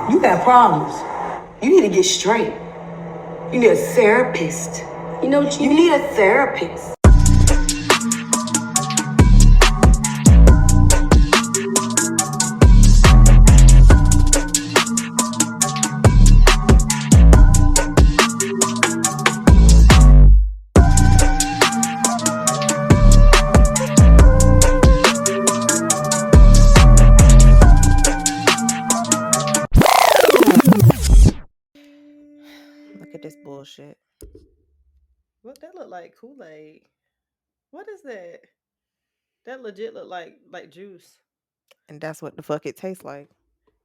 You got problems. You need to get straight. You need a therapist. You know what you need? A therapist. Look at this bullshit. What that look like? Kool-Aid. What is that? That legit look like juice. And that's what the fuck it tastes like.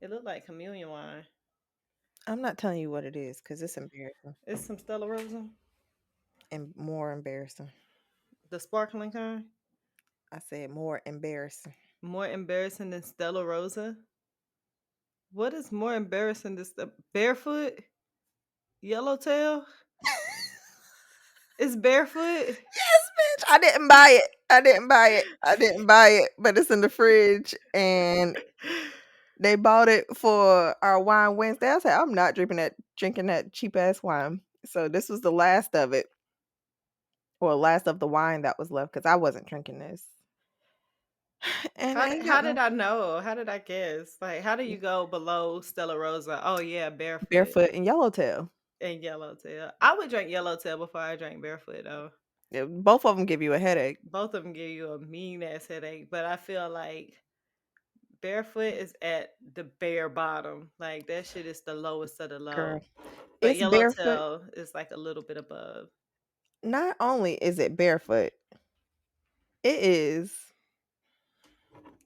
It looked like communion wine. I'm not telling you what it is because it's embarrassing It's some Stella Rosa. and more embarrassing. The sparkling kind. I said more embarrassing. More embarrassing than Stella Rosa. What is more embarrassing than barefoot? Yellowtail? It's barefoot? Yes, bitch. I didn't buy it. I didn't buy it, but it's in the fridge and they bought it for our wine Wednesday. I said, I'm not drinking that cheap ass wine. So this was the last of it. Or last of the wine that was left because I wasn't drinking this. And I ain't How got did no I know? How did I guess? Like, how do you go below Stella Rosa? Oh yeah, barefoot barefoot and yellowtail. and yellowtail. I would drink yellowtail before I drank barefoot though. Yeah, both of them give you a headache. Both of them give you a mean ass headache, but I feel like barefoot is at the bare bottom. Like that shit is the lowest of the Girl, low. But it's barefoot. yellowtail is like a little bit above. Not only is it barefoot, it is.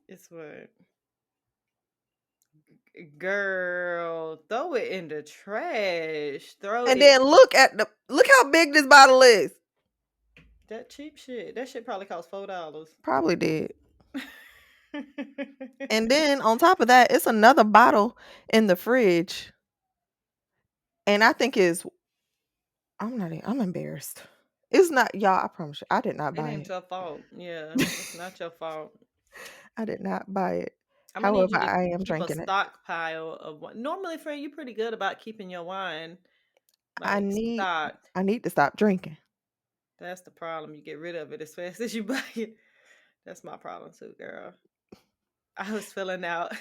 It's what girl, throw it in the trash. Throw And it. then look how big this bottle is. That cheap shit. That shit probably cost $4. Probably did. And then on top of that, it's another bottle in the fridge. And I think I'm embarrassed. It's not y'all, I promise you, I did not It buy ain't it. your fault. Yeah, it's not your fault. I did not buy it. I'm gonna need However, you to I am keep a drinking it. stockpile of wine. Normally, friend, you're pretty good about keeping your wine I like need stocked. I need to stop drinking. That's the problem. You get rid of it as fast as you buy it. That's my problem too, girl. I was filling out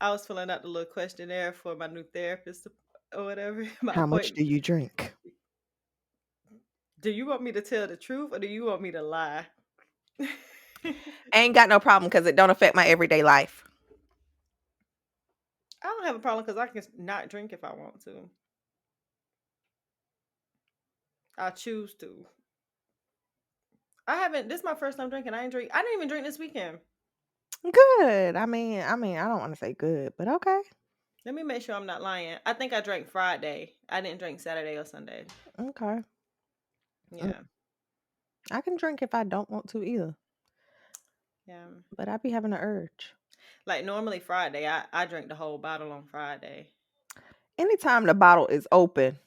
I was filling out the little questionnaire for my new therapist or whatever, my How much appointment. do you drink? Do you want me to tell the truth or do you want me to lie? I Ain't got no problem because it don't affect my everyday life. don't have a problem because I can not drink if I want to. I choose to. I haven't. This is my first time drinking. I didn't even drink this weekend. Good. I don't want to say good, but okay. Let me make sure I'm not lying. I think I drank Friday. I didn't drink Saturday or Sunday. Okay. Mm, Yeah. I can drink if I don't want to either, Yeah. but I be having an urge. Like normally Friday, I drink the whole bottle on Friday. Anytime the bottle is open,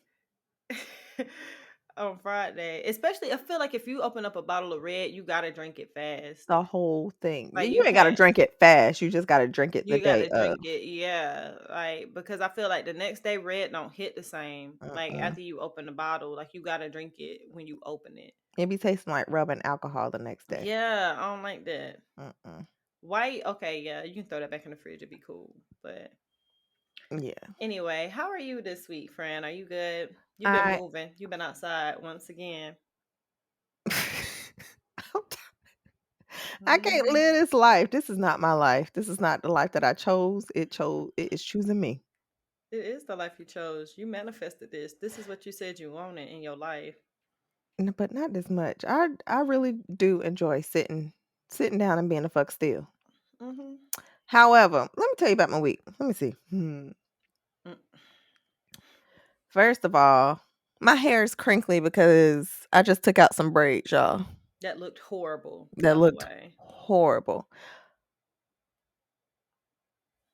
On Friday. Especially I feel like if you open up a bottle of red, you gotta drink it fast. the whole thing. Like You you ain't got to can't drink it fast. You just got to drink it the you day gotta of. drink it, yeah. Like because I feel like the next day red don't hit the same. Like Mm-mm. after you open the bottle, like you gotta drink it when you open it. It be tasting like rubbing alcohol the next day. Yeah, I don't like that. Mm-mm. White, okay, yeah, you can throw that back in the fridge, it'd be cool. But Yeah. anyway, how are you this week, friend? Are you good? You've been I moving. You've been outside once again. I can't Hmm. live this life. This is not my life. This is not the life that I chose. It is choosing me. It is the life you chose. You manifested this. This is what you said you wanted in your life. But not this much. I really do enjoy sitting down and being a fuck still. Hmm. However, let me tell you about my week. Let me see. First of all, my hair is crinkly because I just took out some braids, y'all. That looked horrible, That by the looked way. horrible.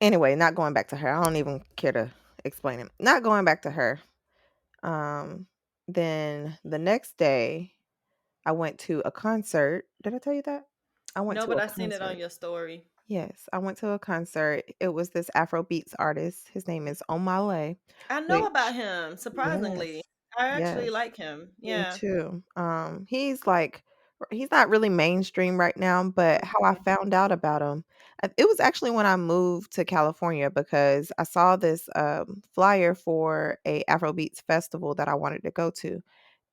Anyway, not going back to her. I don't even care to explain it. Not going back to her. Um, then the next day, I went to a concert. Did I tell you that? I went No, to but a I seen it on concert. your story. Yes, I went to a concert. It was this Afrobeats artist. His name is Omale, I know about which him, surprisingly. yes, I actually yes, like him. me Yeah. too. He's not really mainstream right now, but how I Mhm. found out about him, it was actually when I moved to California because I saw this flyer for a Afrobeats festival that I wanted to go to,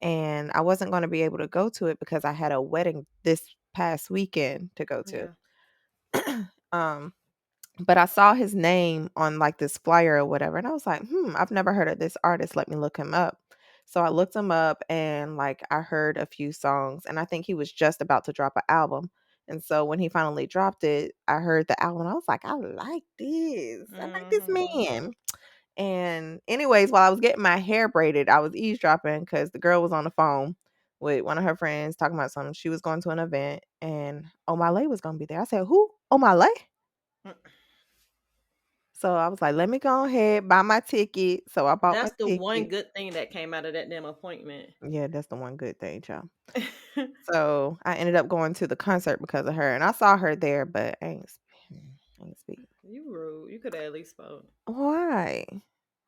and I wasn't going to be able to go to it because I had a wedding this past weekend to go to. Yeah. um but I saw his name on like this flyer or whatever, and I was like, I've never heard of this artist. Let me look him up. So I looked him up and like I heard a few songs, and I think he was just about to drop an album. And so when he finally dropped it, I heard the album. I was like, I like this. I like this Mhm. man. And anyways, while I was getting my hair braided, I was eavesdropping because the girl was on the phone with one of her friends talking about something. She was going to an event, and Omale was going to be there. I said, "Who? Omale?" Mm. So I was like, let me go ahead, buy my ticket. So I bought my That's the one ticket. good thing that came out of that damn appointment. Yeah, that's the one good thing, child. So I ended up going to the concert because of her. And I saw her there, but I ain't speak. You rude. You could have at least spoke. Why?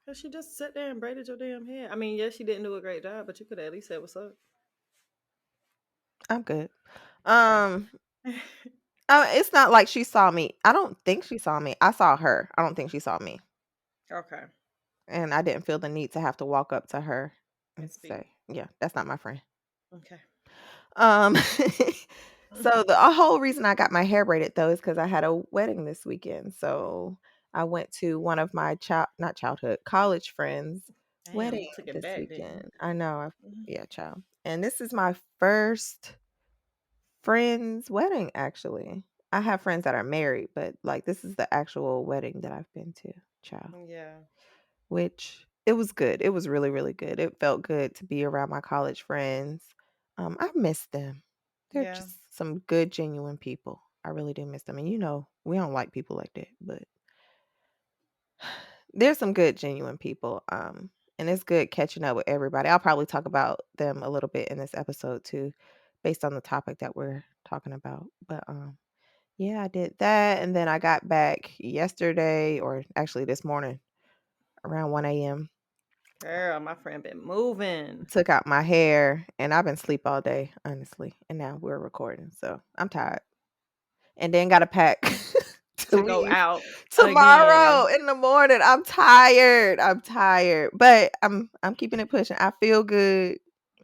Cause she just sat there and braided your damn hair. I mean, yes, she didn't do a great job, but you could have at least said what's up. I'm good. Okay. Um, it's not like she saw me. I don't think she saw me. I saw her. I don't think she saw me. Okay. And I didn't feel the need to have to walk up to her and And speak. say, yeah, that's not my friend. Okay. Um, so the whole reason I got my hair braided though is because I had a wedding this weekend. So I went to one of my not childhood, college friends' Damn, wedding you took it this back, didn't weekend. I know, you? yeah, child. And this is my first friend's wedding, actually. I have friends that are married, but like this is the actual wedding that I've been to, child. Yeah. Which it was good. It was really, really good. It felt good to be around my college friends. I miss them. They're Yeah. just some good, genuine people. I really do miss them. And we don't like people like that, but there's some good, genuine people. And it's good catching up with everybody. I'll probably talk about them a little bit in this episode too, based on the topic that we're talking about. But yeah, I did that, and then I got back yesterday, or actually this morning, around 1 a.m. Girl, my friend been moving Took out my hair, and I've been asleep all day, honestly. And now we're recording, so I'm tired. And then got to pack to to go leave out tomorrow again. in the morning. I'm tired. I'm tired, but I'm keeping it pushing. I feel good.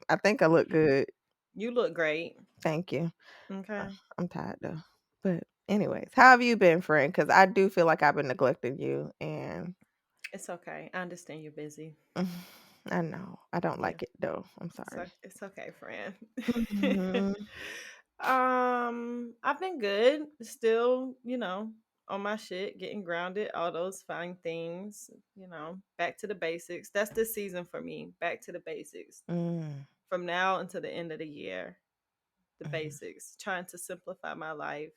I think I look good. You look great. Thank you. Okay. I'm tired though. But anyways, how have you been, friend? Because I do feel like I've been neglecting you, and It's okay. I understand you're busy. I know I don't Yeah. like it though. I'm sorry. It's okay, friend. Mhm. I've been good. Still, on my shit, getting grounded, all those fine things, back to the basics. That's the season for me. Back to the basics. Mm, From now until the end of the year, the mhm. basics. Trying to simplify my life.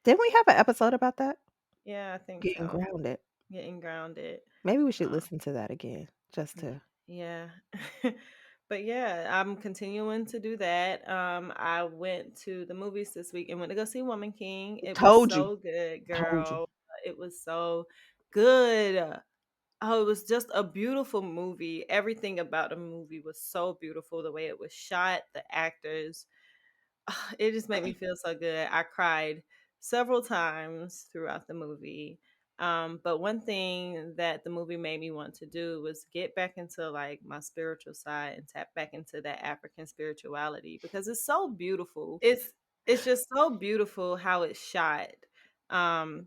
Didn't we have an episode about that? Yeah, I think Getting so. grounded. Getting grounded. Maybe we should Um, listen to that again, just to. Yeah. But yeah, I'm continuing to do that. I went to the movies this week and went to go see Woman King. It was Told you. so good, Told you. girl. It was so good. Oh, it was just a beautiful movie. Everything about the movie was so beautiful. The way it was shot, the actors, it just made me feel so good. I cried several times throughout the movie. But one thing that the movie made me want to do was get back into like my spiritual side and tap back into that African spirituality because it's so beautiful. It's just so beautiful how it's shot. Um,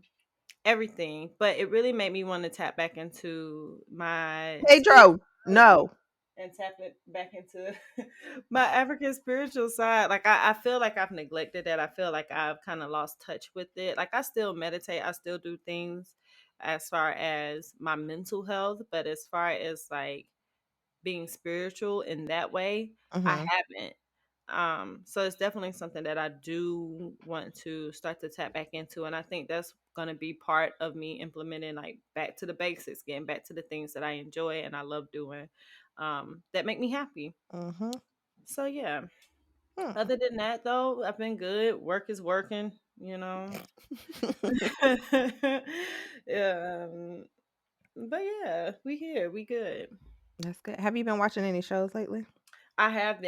everything, but it really made me want to tap back into my Pedro. No. and tap it back into my African spiritual side. Like I feel like I've neglected that. I feel like I've kind of lost touch with it. Like I still meditate, I still do things as far as my mental health, but as far as like being spiritual in that way, I Mhm. haven't. So it's definitely something that I do want to start to tap back into. And I think that's gonna be part of me implementing like back to the basics, getting back to the things that I enjoy and I love doing, that make me happy. Mhm. So yeah. Hmm. Other than that though, I've been good. Work is working. you know. um, but yeah, we here, we good. That's good. Have you been watching any shows lately? I have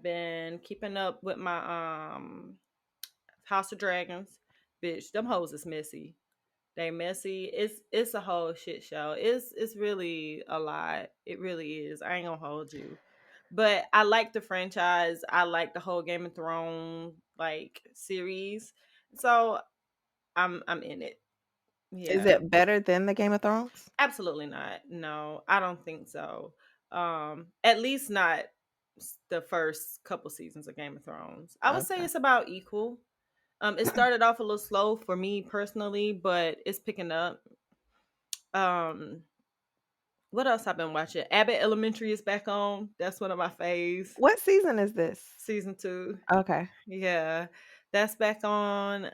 been keeping up with my House of Dragons. Bitch, them hoes is messy. They messy. It's a whole shit show. It's really a lot. It really is. I ain't gonna hold you. But I like the franchise. I like the whole Game of Thrones like series. So I'm in it. Is Yeah. it better than the Game of Thrones? Absolutely not. No, I don't think so. At least not the first couple seasons of Game of Thrones. I would say Okay. it's about equal. It started off a little slow for me personally, but it's picking up. Um, what else I've been watching? Abbott Elementary is back on. That's one of my faves. What season is this? Season 2. Okay. Yeah, that's back on.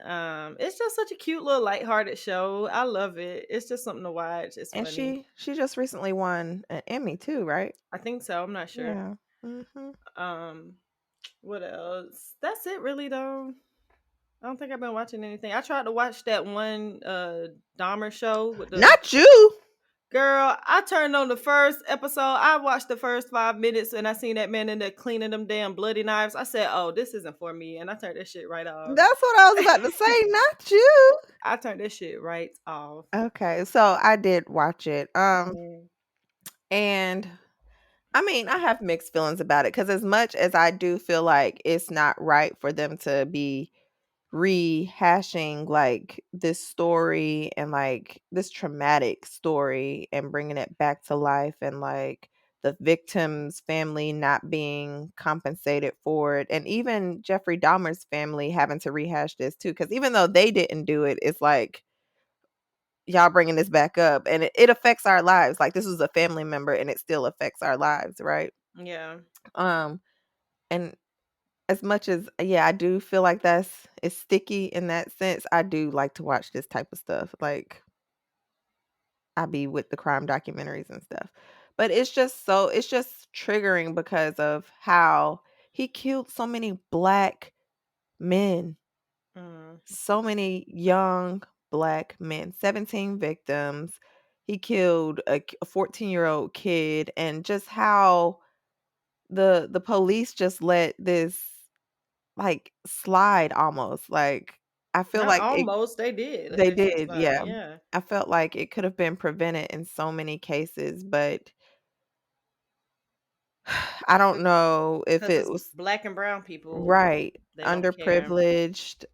It's just such a cute little lighthearted show. I love it. It's just something to watch. It's And funny. she just recently won an Emmy too, right? I think so. I'm not sure. Yeah. Mhm. Um, what else? That's it, really. Though I don't think I've been watching anything. I tried to watch that one Dahmer show with the Not you. girl. I turned on the first episode. I watched the first 5 minutes, and I seen that man in there cleaning them damn bloody knives. I said, "Oh, this isn't for me," and I turned that shit right off. That's what I was about to say. Not you. I turned that shit right off. Okay, so I did watch it. Mhm. And I mean, I have mixed feelings about it because as much as I do feel like it's not right for them to be rehashing like this story and like this traumatic story and bringing it back to life and like the victim's family not being compensated for it and even Jeffrey Dahmer's family having to rehash this too because even though they didn't do it, it's like y'all bringing this back up and it affects our lives. Like this was a family member and it still affects our lives, right? Yeah. um and as much as yeah, I do feel like it's sticky in that sense. I do like to watch this type of stuff. Like I be with the crime documentaries and stuff. But it's just triggering because of how he killed so many black men. Mm. So many young black men, 17 victims. He killed a 14-year-old kid and just how the police just let this like, slide almost, like, I feel Not like it almost. They did let they that shit did, slide. yeah. Yeah. I felt like it could have been prevented in so many cases, but I don't know if Because it it's was black and brown people. right, They don't care. underprivileged,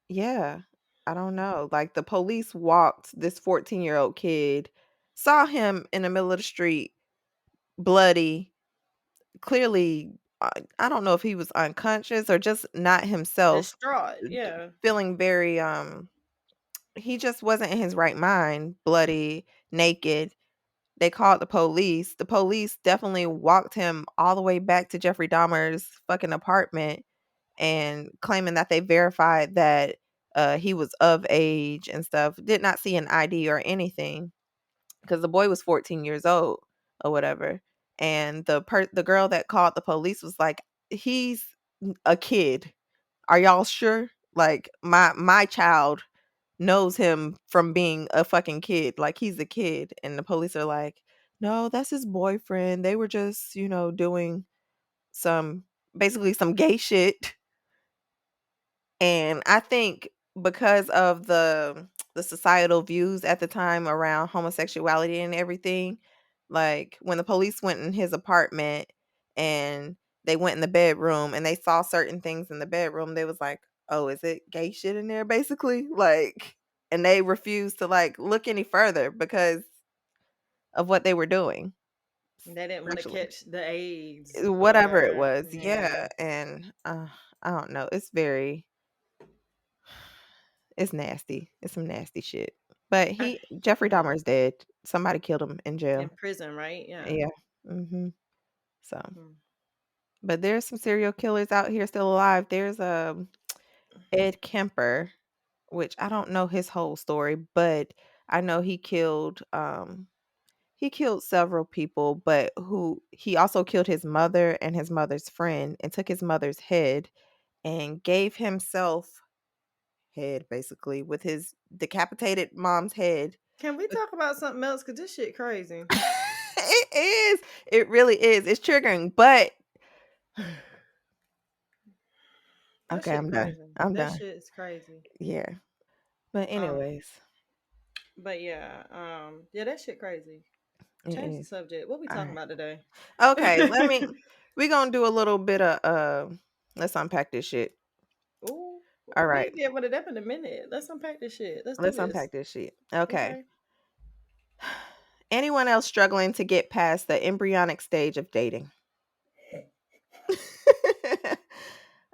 yeah, I don't know, like, the police walked this 14-year-old kid, saw him in the middle of the street, bloody, clearly, I don't know if he was unconscious or just not himself, Distraught. d Yeah. feeling very, he just wasn't in his right mind, bloody, naked. They called the police. The police definitely walked him all the way back to Jeffrey Dahmer's fucking apartment and claiming that they verified that he was of age and stuff. Did not see an ID or anything because the boy was 14 years old or whatever. And the girl that called the police was like, "He's a kid. Are y'all sure? Like my child knows him from being a fucking kid. Like he's a kid." And the police are like, "No, that's his boyfriend. They were just, doing some basically some gay shit." And I think because of the societal views at the time around homosexuality and everything, like when the police went in his apartment and they went in the bedroom and they saw certain things in the bedroom, they was like, "Oh, is it gay shit in there?" Basically, like, and they refused to like look any further because of what they were doing They didn't want to sexually. catch the AIDS or Whatever it whatever. was, Yeah. yeah, and I don't know. It's nasty. It's some nasty shit. But Jeffrey Yeah. Dahmer is dead. Somebody killed him in In jail. prison, right? Yeah. Yeah. Mhm. So, Mm. but there's some serial killers out here still alive. There's Ed Kemper, which I don't know his whole story, but I know he killed several people, but who he also killed his mother and his mother's friend and took his mother's head and gave himself head, basically, with his decapitated mom's head. Can we talk about something else? Cause this shit crazy. It is. It really is. It's triggering, but That okay, shit I'm done. crazy. I'm That done. shit is crazy. Yeah. But Um, anyways, but yeah, yeah, that shit crazy. it Change the is. subject. What we All talking right. about today? Okay, we're gonna do a little bit of let's unpack this shit. Ooh, All we right. ain't get rid of that in a minute. Let's unpack this shit. Let's do Let's this. unpack this shit. Okay. Okay. Anyone else struggling to get past the embryonic stage of dating?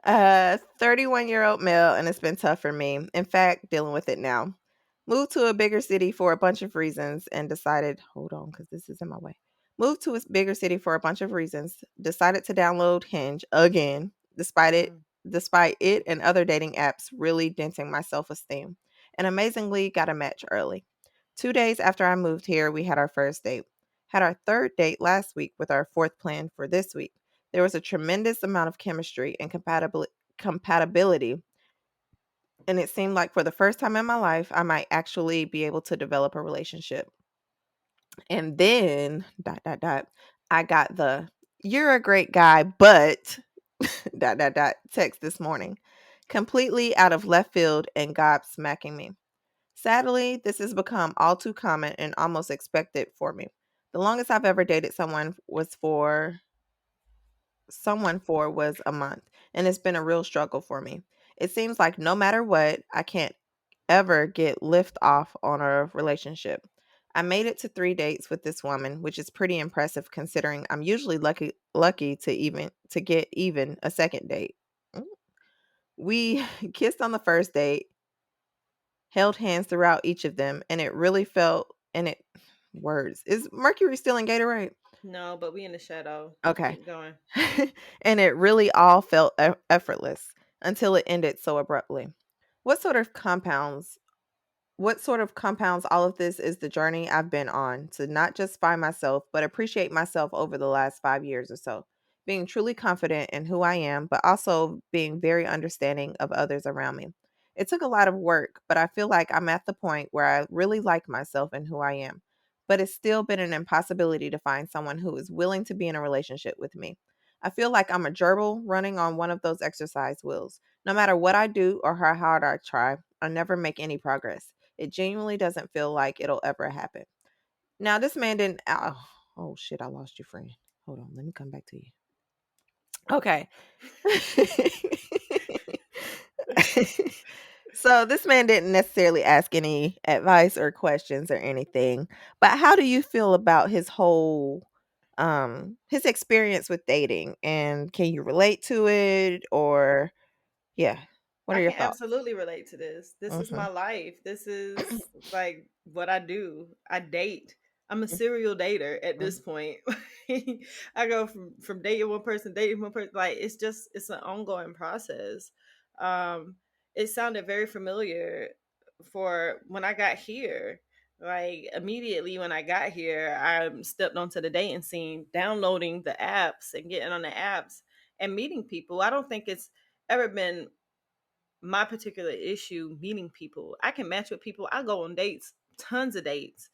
31-year-old male, and it's been tough for me. In fact, dealing with it now. Moved to a bigger city for a bunch of reasons and decided, hold on, because this is in my way. Moved to a bigger city for a bunch of reasons. Decided to download Hinge again, Mm. despite it and other dating apps really denting my self-esteem. And amazingly got a match early. 2 days after I moved here, we had our first date. Had our third date last week with our fourth plan for this week. There was a tremendous amount of chemistry and compatibility, and it seemed like for the first time in my life, I might actually be able to develop a relationship. And then, dot, dot, dot, I got the "you're a great guy, but," dot, dot, dot, text this morning, completely out of left field and gobsmacking me. Sadly, this has become all too common and almost expected for me. The longest I've ever dated someone for was a month, and it's been a real struggle for me. It seems like no matter what, I can't ever get lift off on a relationship. I made it to 3 dates with this woman, which is pretty impressive considering I'm usually lucky to get even a second date. Mm. We kissed on the first date, held hands throughout each of them, and it really felt and it words. Is Mercury still in Gatorade? No, but we in the shadow. Okay. Keep going. And it really all felt effortless until it ended so abruptly. What sort of compounds what sort of compounds all of this is the journey I've been on to not just find myself, but appreciate myself over the last 5 years or so. Being truly confident in who I am, but also being very understanding of others around me. It took a lot of work, but I feel like I'm at the point where I really like myself and who I am. But it's still been an impossibility to find someone who is willing to be in a relationship with me. I feel like I'm a gerbil running on one of those exercise wheels. No matter what I do or how hard I try, I never make any progress. It genuinely doesn't feel like it'll ever happen. Now, this man didn't. Oh shit, I lost you, friend. Hold on, let me come back to you. Okay. So, this man didn't necessarily ask any advice or questions or anything, but how do you feel about his experience with dating, and can you relate to it, or yeah, what I are your can thoughts? absolutely relate to this. This is Mhm. my life. This is like what I do. I date. I'm a serial dater at this Mhm. point. I go from dating one person. Like it's an ongoing process. Um, it sounded very familiar for when I got here. Like immediately when I got here, I stepped onto the dating scene, downloading the apps and getting on the apps and meeting people. I don't think it's ever been my particular issue meeting people. I can match with people. I go on dates, tons of dates.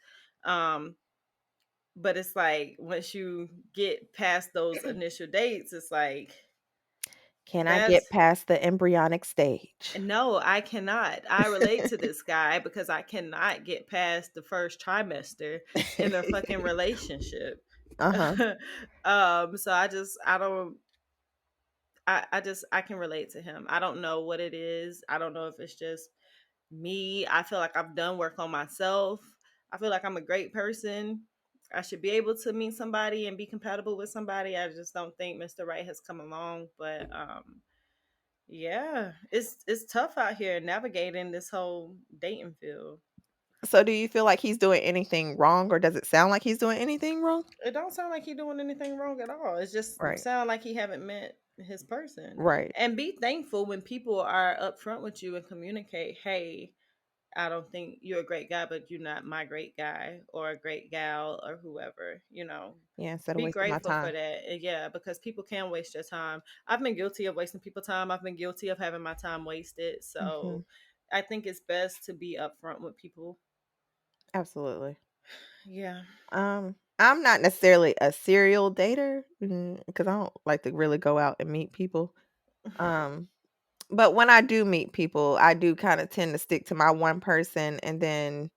Um, but it's like once you get past those initial dates, it's like Can I that's get past the embryonic stage? no, I cannot. I relate to this guy because I cannot get past the first trimester in a fucking relationship. Uh-huh. So I don't I can relate to him. I don't know what it is. I don't know if it's just me. I feel like I've done work on myself. I feel like I'm a great person. I should be able to meet somebody and be compatible with somebody. I just don't think Mr. Right has come along. But yeah, it's tough out here navigating this whole dating field. So do you feel like he's doing anything wrong, or does it sound like he's doing anything wrong? It don't sound like he doing anything wrong at all. It just Right. sound like he haven't met his person. Right. And be thankful when people are upfront with you and communicate, hey, I don't think you're a great guy, but you're not my great guy or a great gal or whoever, Yeah, instead of Be wasting my grateful for time. that. And yeah, because people can waste your time. I've been guilty of wasting people's time. I've been guilty of having my time wasted. Mhm. So I think it's best to be upfront with people. Absolutely. Yeah. I'm not necessarily a serial dater because I don't like to really go out and meet people. Um, but when I do meet people, I do kind of tend to stick to my one person, and then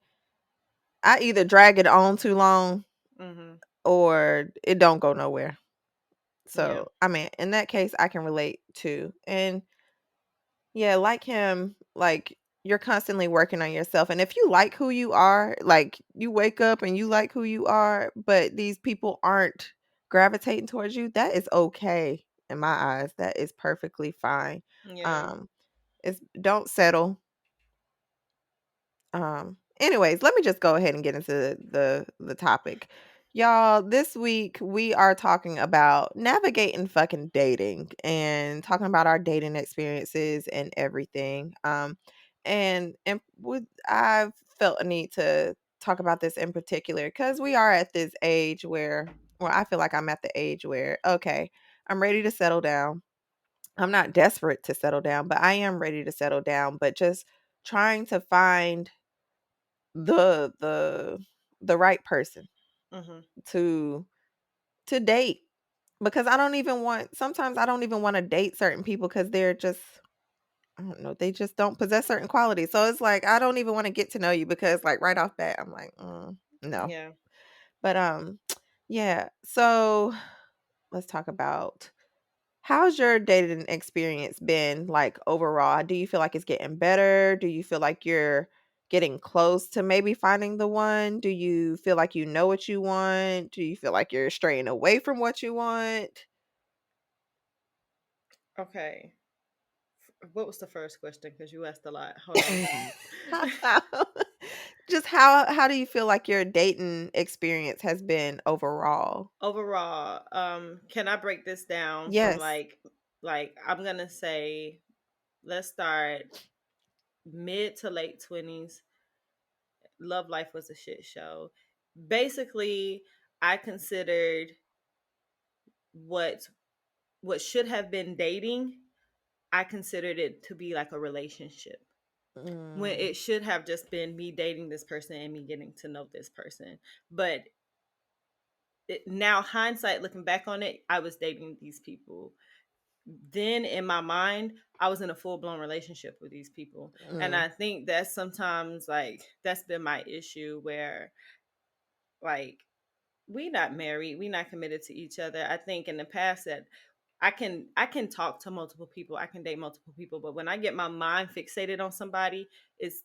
I either drag it on too long Mhm. or it don't go nowhere. Yeah. So, I mean, in that case, I can relate to. And yeah, like him, like you're constantly working on yourself. And if you like who you are, like you wake up and you like who you are, but these people aren't gravitating towards you, that is okay in my eyes. That is perfectly fine. Yeah. Um, it's don't settle. Anyways, let me just go ahead and get into the topic. Y'all, this week we are talking about navigating fucking dating and talking about our dating experiences and everything. And with I've felt a need to talk about this in particular because we are at this age where, well, I feel like I'm at the age where, okay, I'm ready to settle down. I'm not desperate to settle down, but I am ready to settle down, but just trying to find the the the right person Mhm. to date, because I don't even want sometimes I don't even want to date certain people because they're just, I don't know, they just don't possess certain qualities. So it's like I don't even want to get to know you because like right off bat I'm like, no. Yeah. But yeah, so let's talk about, how's your dating experience been like overall? Do you feel like it's getting better? Do you feel like you're getting close to maybe finding the one? Do you feel like you know what you want? Do you feel like you're straying away from what you want? Okay. What was the first question? Because you asked a lot. Hold on. Just how do you feel like your dating experience has been overall? Overall, can I break this down from Yes. like I'm gonna say, let's start mid to late 20s. Love life was a shit show. Basically, I considered what should have been dating, I considered it to be like a relationship, when Mm, it should have just been me dating this person and me getting to know this person. But now, hindsight, looking back on it, I was dating these people. Then in my mind, I was in a full blown relationship with these people. And mm, I think that's sometimes like that's been my issue where like we not married, we not committed to each other. I think in the past that I can talk to multiple people, I can date multiple people, but when I get my mind fixated on somebody,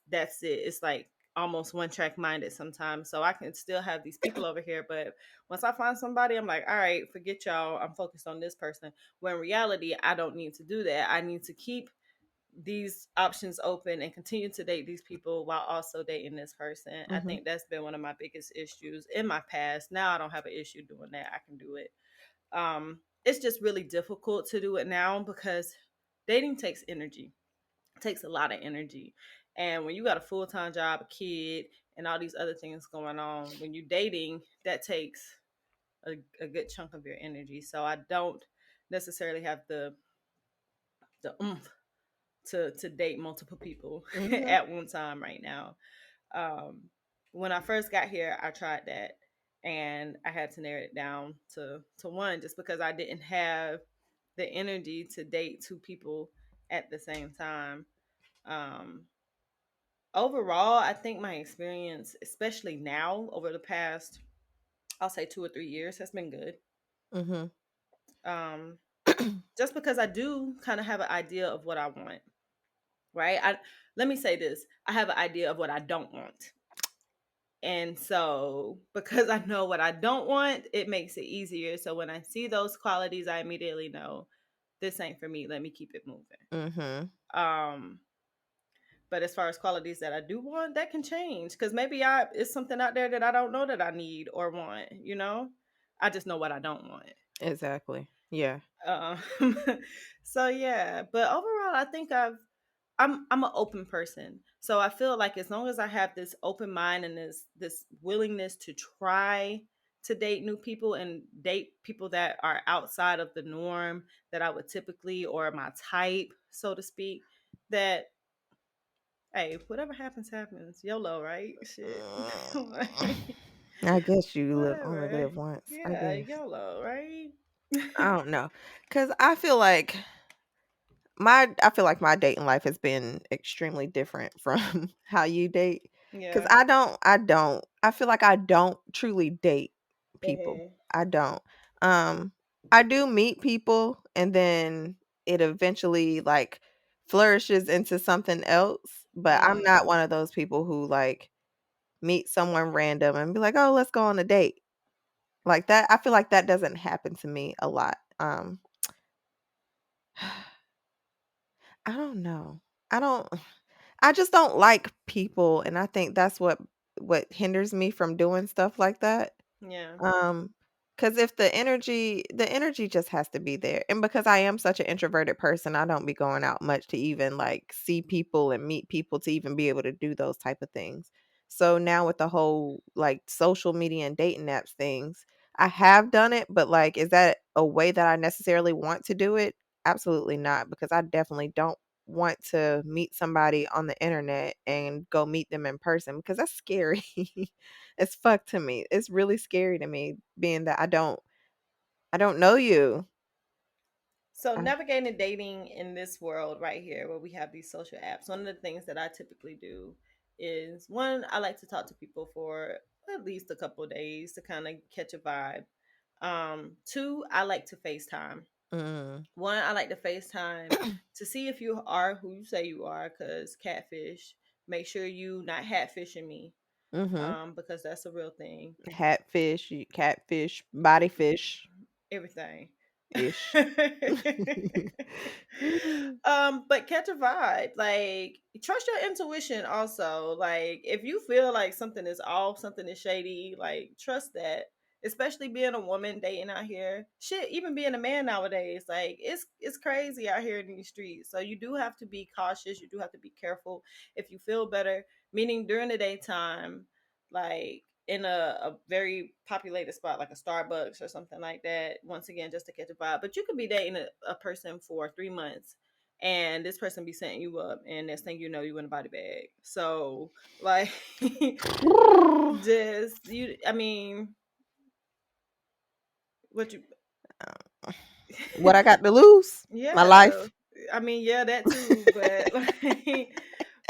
that's it. It's like almost one track minded sometimes. So I can still have these people over here, but once I find somebody, I'm like, all right, forget y'all. I'm focused on this person. When in reality, I don't need to do that. I need to keep these options open and continue to date these people while also dating this person. I mhm, think that's been one of my biggest issues in my past. Now I don't have an issue doing that. I can do it. It's just really difficult to do it now because dating takes energy. It takes a lot of energy. And when you got a full-time job, a kid, and all these other things going on, when you're dating, that takes a good chunk of your energy. So I don't necessarily have the oomph to date multiple people mhm, at one time right now. Um, when I first got here, I tried that, and I had to narrow it down to one just because I didn't have the energy to date two people at the same time. Um, Overall, I think my experience, especially now over the past, I'll say 2 or 3 years, has been good. mhm, Um, just because I do kind of have an idea of what I want, right? I Let me say this: I have an idea of what I don't want. And so, because I know what I don't want, it makes it easier. So when I see those qualities, I immediately know this ain't for me. Let me keep it moving. mhm. Um, but as far as qualities that I do want, that can change because maybe I it's something out there that I don't know that I need or want. I just know what I don't want. Exactly. Yeah. Um, so yeah, but overall, I think I'm an open person. So I feel like as long as I have this open mind and this willingness to try to date new people and date people that are outside of the norm that I would typically, or my type, so to speak, that Hey, whatever happens, happens. YOLO, right? Shit. I guess you only Whatever. live once. I Yeah, guess. YOLO, right? I don't know, cause I feel like my dating life has been extremely different from how you date. Cause Yeah. I feel like I don't truly date people. Hmm. I don't. Um, I do meet people, and then it eventually like flourishes into something else. But I'm Mm. not one of those people who like meet someone random and be like, "Oh, let's go on a date." Like that, I feel like that doesn't happen to me a lot. I don't know. I don't I just don't like people, and I think that's what hinders me from doing stuff like that. Yeah. Um, because if the energy just has to be there. And because I am such an introverted person, I don't be going out much to even like see people and meet people to even be able to do those type of things. So now with the whole like social media and dating apps things, I have done it, but like is that a way that I necessarily want to do it? Absolutely not, because I definitely don't want to meet somebody on the internet and go meet them in person because that's scary. It's fuck to me. It's really scary to me being that I don't know you. So I, navigating dating in this world right here where we have these social apps, one of the things that I typically do is one, I like to talk to people for at least a couple of days to kind of catch a vibe. Two, I like to FaceTime. mm, One, I like to FaceTime to see if you are who you say you are, because catfish. Make sure you not hatfishing me, mm-hmm. because that's a real thing. Hatfish, catfish, body fish Everything. ish. Mm, But catch a vibe. Like, trust your intuition also. Like, if you feel like something is off, something is shady, like, trust that. Especially being a woman dating out here. Shit, even being a man nowadays, like, it's crazy out here in these streets. So you do have to be cautious. You do have to be careful. If you feel better, meaning during the daytime, like in a very populated spot like a Starbucks or something like that, once again, just to catch a vibe. But you could be dating a person for 3 months and this person be setting you up, and next thing you know, you in a body bag. So, like, just you, I mean, what you what I got to lose? My yeah, life. I mean, yeah, that too, but like,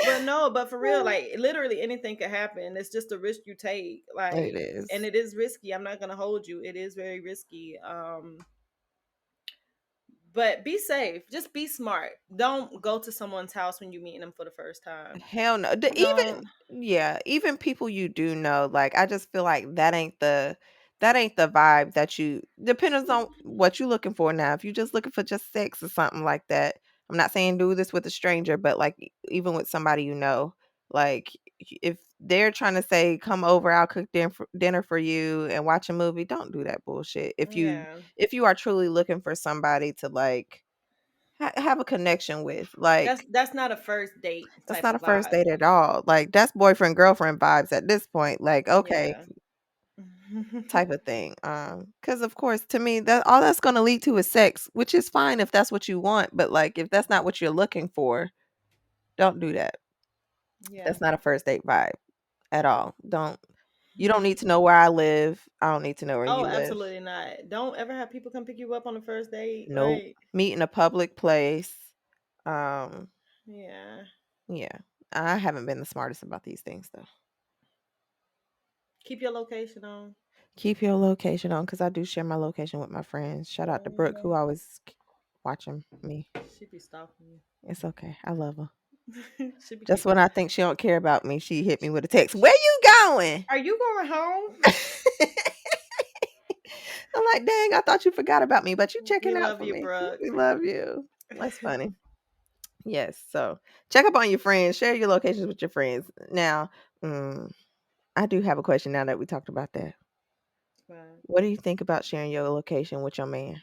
but no, but for real, like, literally anything could happen. It's just a risk you take, It like, and is. it is risky. I'm not gonna hold you. It is very risky. But be safe. Just be smart. Don't go to someone's house when you're meeting them for the first time. Hell no. Don't. Even people you do know, like I just feel like that ain't the vibe that you depends on what you're looking for now. If you're just looking for just sex or something like that, I'm not saying do this with a stranger, but like even with somebody you know, like if they're trying to say come over, I'll cook dinner for you and watch a movie, don't do that bullshit. Yeah. If you are truly looking for somebody to like have a connection with, like That's not a first date that's type not a of first vibe. date at all. Like that's boyfriend girlfriend vibes at this point. Like okay, Yeah. type of thing. Because of course, to me, that all that's going to lead to is sex, which is fine if that's what you want. But like, if that's not what you're looking for, don't do that. Yeah. That's not a first date vibe at all. Don't You don't need to know where I live. I don't need to know where Oh, you live. absolutely not. Don't ever have people come pick you up on the first date. Nope. Like, Meet in a public place. Um, yeah. yeah. I haven't been the smartest about these things though. Keep your location on. Keep your location on because I do share my location with my friends. Shout out to Brooke who Mhm. always watching me. She be stalking It's okay. I love her. you. She be Just keeping. when I think she don't care about me, she hit me with a text. Where you going? Are you going home? I'm like, dang, I thought you forgot about me, but you checking We out love for you, me. Brooke. We love you. That's funny. Yes. So check up on your friends. Share your locations with your friends. Now, mm, I do have a question now that we talked about that. Right. What do you think about sharing your location with your man?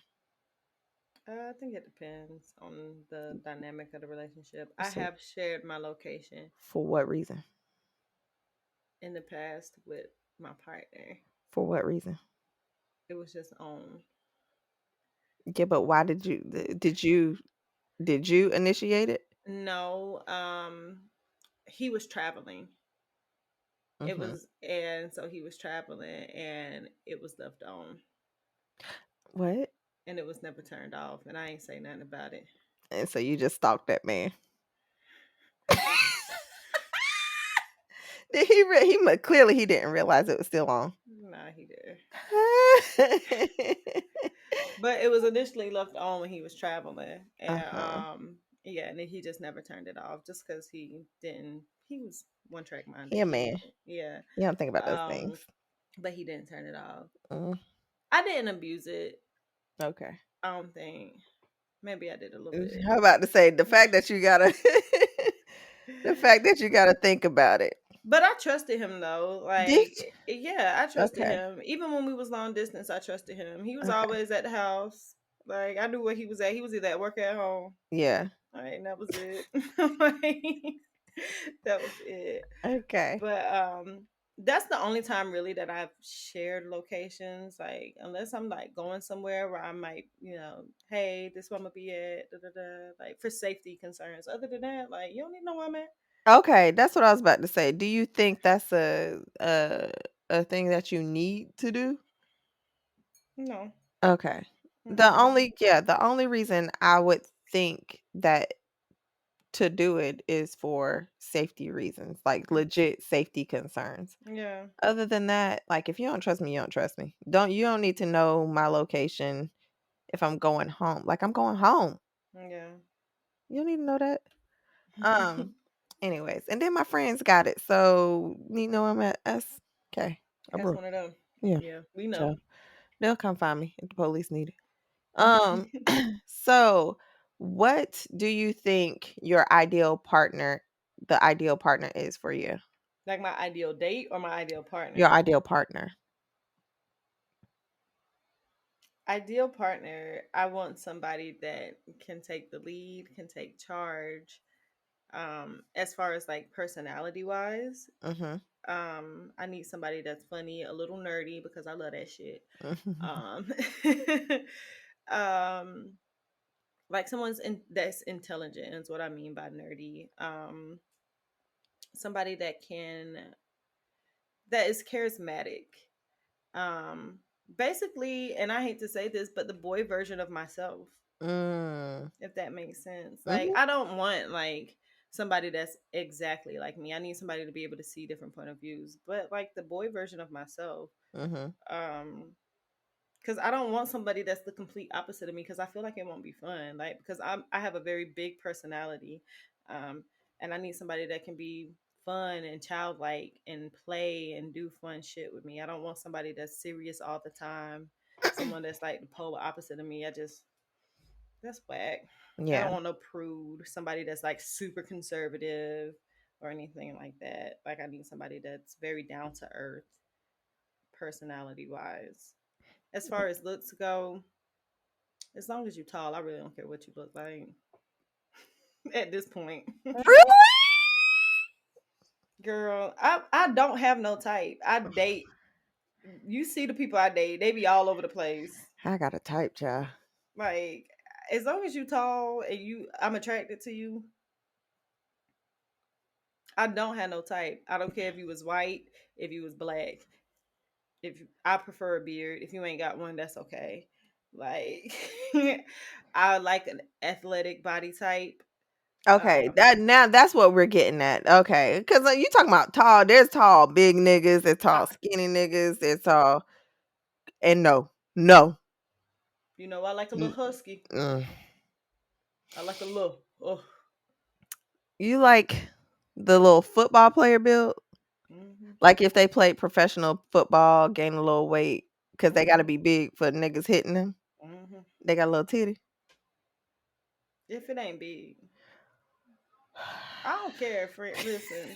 I think it depends on the dynamic of the relationship. I So, have shared my location for what reason? in the past with my partner. For what reason? It was just on. Yeah, but why did you initiate it? No, he was traveling. It Mm-hmm. was, and so he was traveling, and it was left on, What? and it was never turned off, and I ain't say nothing about it. And so you just stalked that man. Did he? Clearly he didn't realize it was still on. Nah, he did. But it was initially left on when he was traveling, and Uh-huh. yeah, and then he just never turned it off just because he didn't. He was one track minded. Yeah, He man. didn't, yeah, You don't think about those um, things. but he didn't turn it off. Mm, I didn't abuse it. okay. I don't think. Maybe I did a little bit. How about to say the fact that you gotta the fact that you gotta think about it. But I trusted him though. Did Like, yeah, I trusted okay. him. Even when we was long distance, I trusted him. He was Okay. always at the house. Like, I knew where he was at. He was either at work or at home. Yeah. Right, and that was it. Like, that was it. Okay. But that's the only time really that I've shared locations. Like, unless I'm like going somewhere where I might, hey, this where I'm gonna be at, da, da, da, like for safety concerns. Other than that, like, you don't need to know where I'm at. Okay, that's what I was about to say. Do you think that's a thing that you need to do? No. Okay. Mm-mm. The only reason I would think that to do it is for safety reasons, like legit safety concerns. Yeah. Other than that, like if you don't trust me, you don't trust me. You don't need to know my location if I'm going home. Like I'm going home. Yeah. You don't need to know that. Um anyways, and then my friends got it. So you know I'm at us. Okay. I That's broke. one of them. Yeah. Yeah, we know. So they'll come find me if the police need it. Um, so what do you think the ideal partner is for you? Like my ideal date or my ideal Your partner? ideal partner. Ideal partner, I want somebody that can take the lead, can take charge. As far as like personality wise, Mhm. I need somebody that's funny, a little nerdy because I love that shit. Mhm. Um, um, like that's intelligent is what I mean by nerdy. Somebody that is charismatic. Um, basically, and I hate to say this, but the boy version of myself, Mm. if that makes sense. Like, Mhm. I don't want like somebody that's exactly like me. I need somebody to be able to see different point of views, but like the boy version of myself. Mhm. Um, because I don't want somebody that's the complete opposite of me because I feel like it won't be fun. Like, because I have a very big personality, um, and I need somebody that can be fun and childlike and play and do fun shit with me. I don't want somebody that's serious all the time. Someone that's like the polar opposite of me. That's whack. I Yeah. don't want no prude. Somebody that's like super conservative or anything like that. Like, I need somebody that's very down to earth, personality wise. As far as looks go, as long as you're tall, I really don't care what you look like at this point. Really? Girl, I don't have no type. I date. You see the people I date, they be all over the place. I got a type, child. Like, as long as you tall and I'm attracted to you. I don't have no type. I don't care if you was white, if you was black. If I prefer a beard, if you ain't got one, that's okay. Like, I like an athletic body type. Okay, Um, that's what we're getting at. Okay, because you talking about tall. There's tall big niggas. There's I, tall skinny niggas. There's tall and no. I like a little Mm, husky. mm. I like a little. Oh. You like the little football player build? Mhm. Like if they played professional football, gain a little weight because they got to Mhm. be big for niggas hitting them. Mhm. They got a little titty. If it ain't big, I don't care. Listen,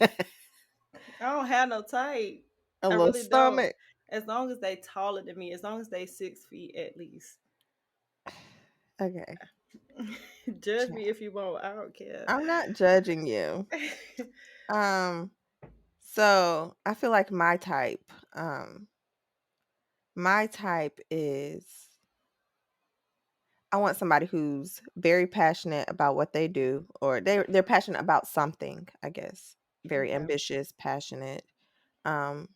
I don't have no type. A I little really don't. stomach. As long as they taller than me, as long as they 6 feet at least. Okay. Judge me Child. if you want. I don't care. I'm not judging you. Um, so I feel like my type is I want somebody who's very passionate about what they do, or they're passionate about something, I guess. very Okay. ambitious, passionate. Um,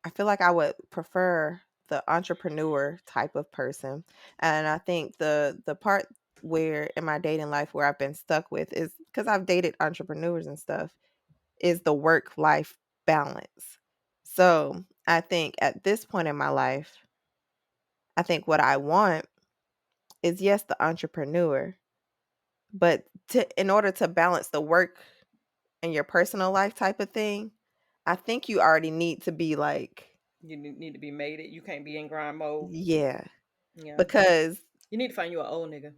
I feel like I would prefer the entrepreneur type of person. And I think the part where in my dating life where I've been stuck with is because I've dated entrepreneurs and stuff is the work life balance. So I think at this point in my life, I think what I want is yes, the entrepreneur, but in order to balance the work and your personal life type of thing, I think you already need to be like, You need to be made it. You can't be in grind mode. yeah, Yeah. because You need to find you an old nigga.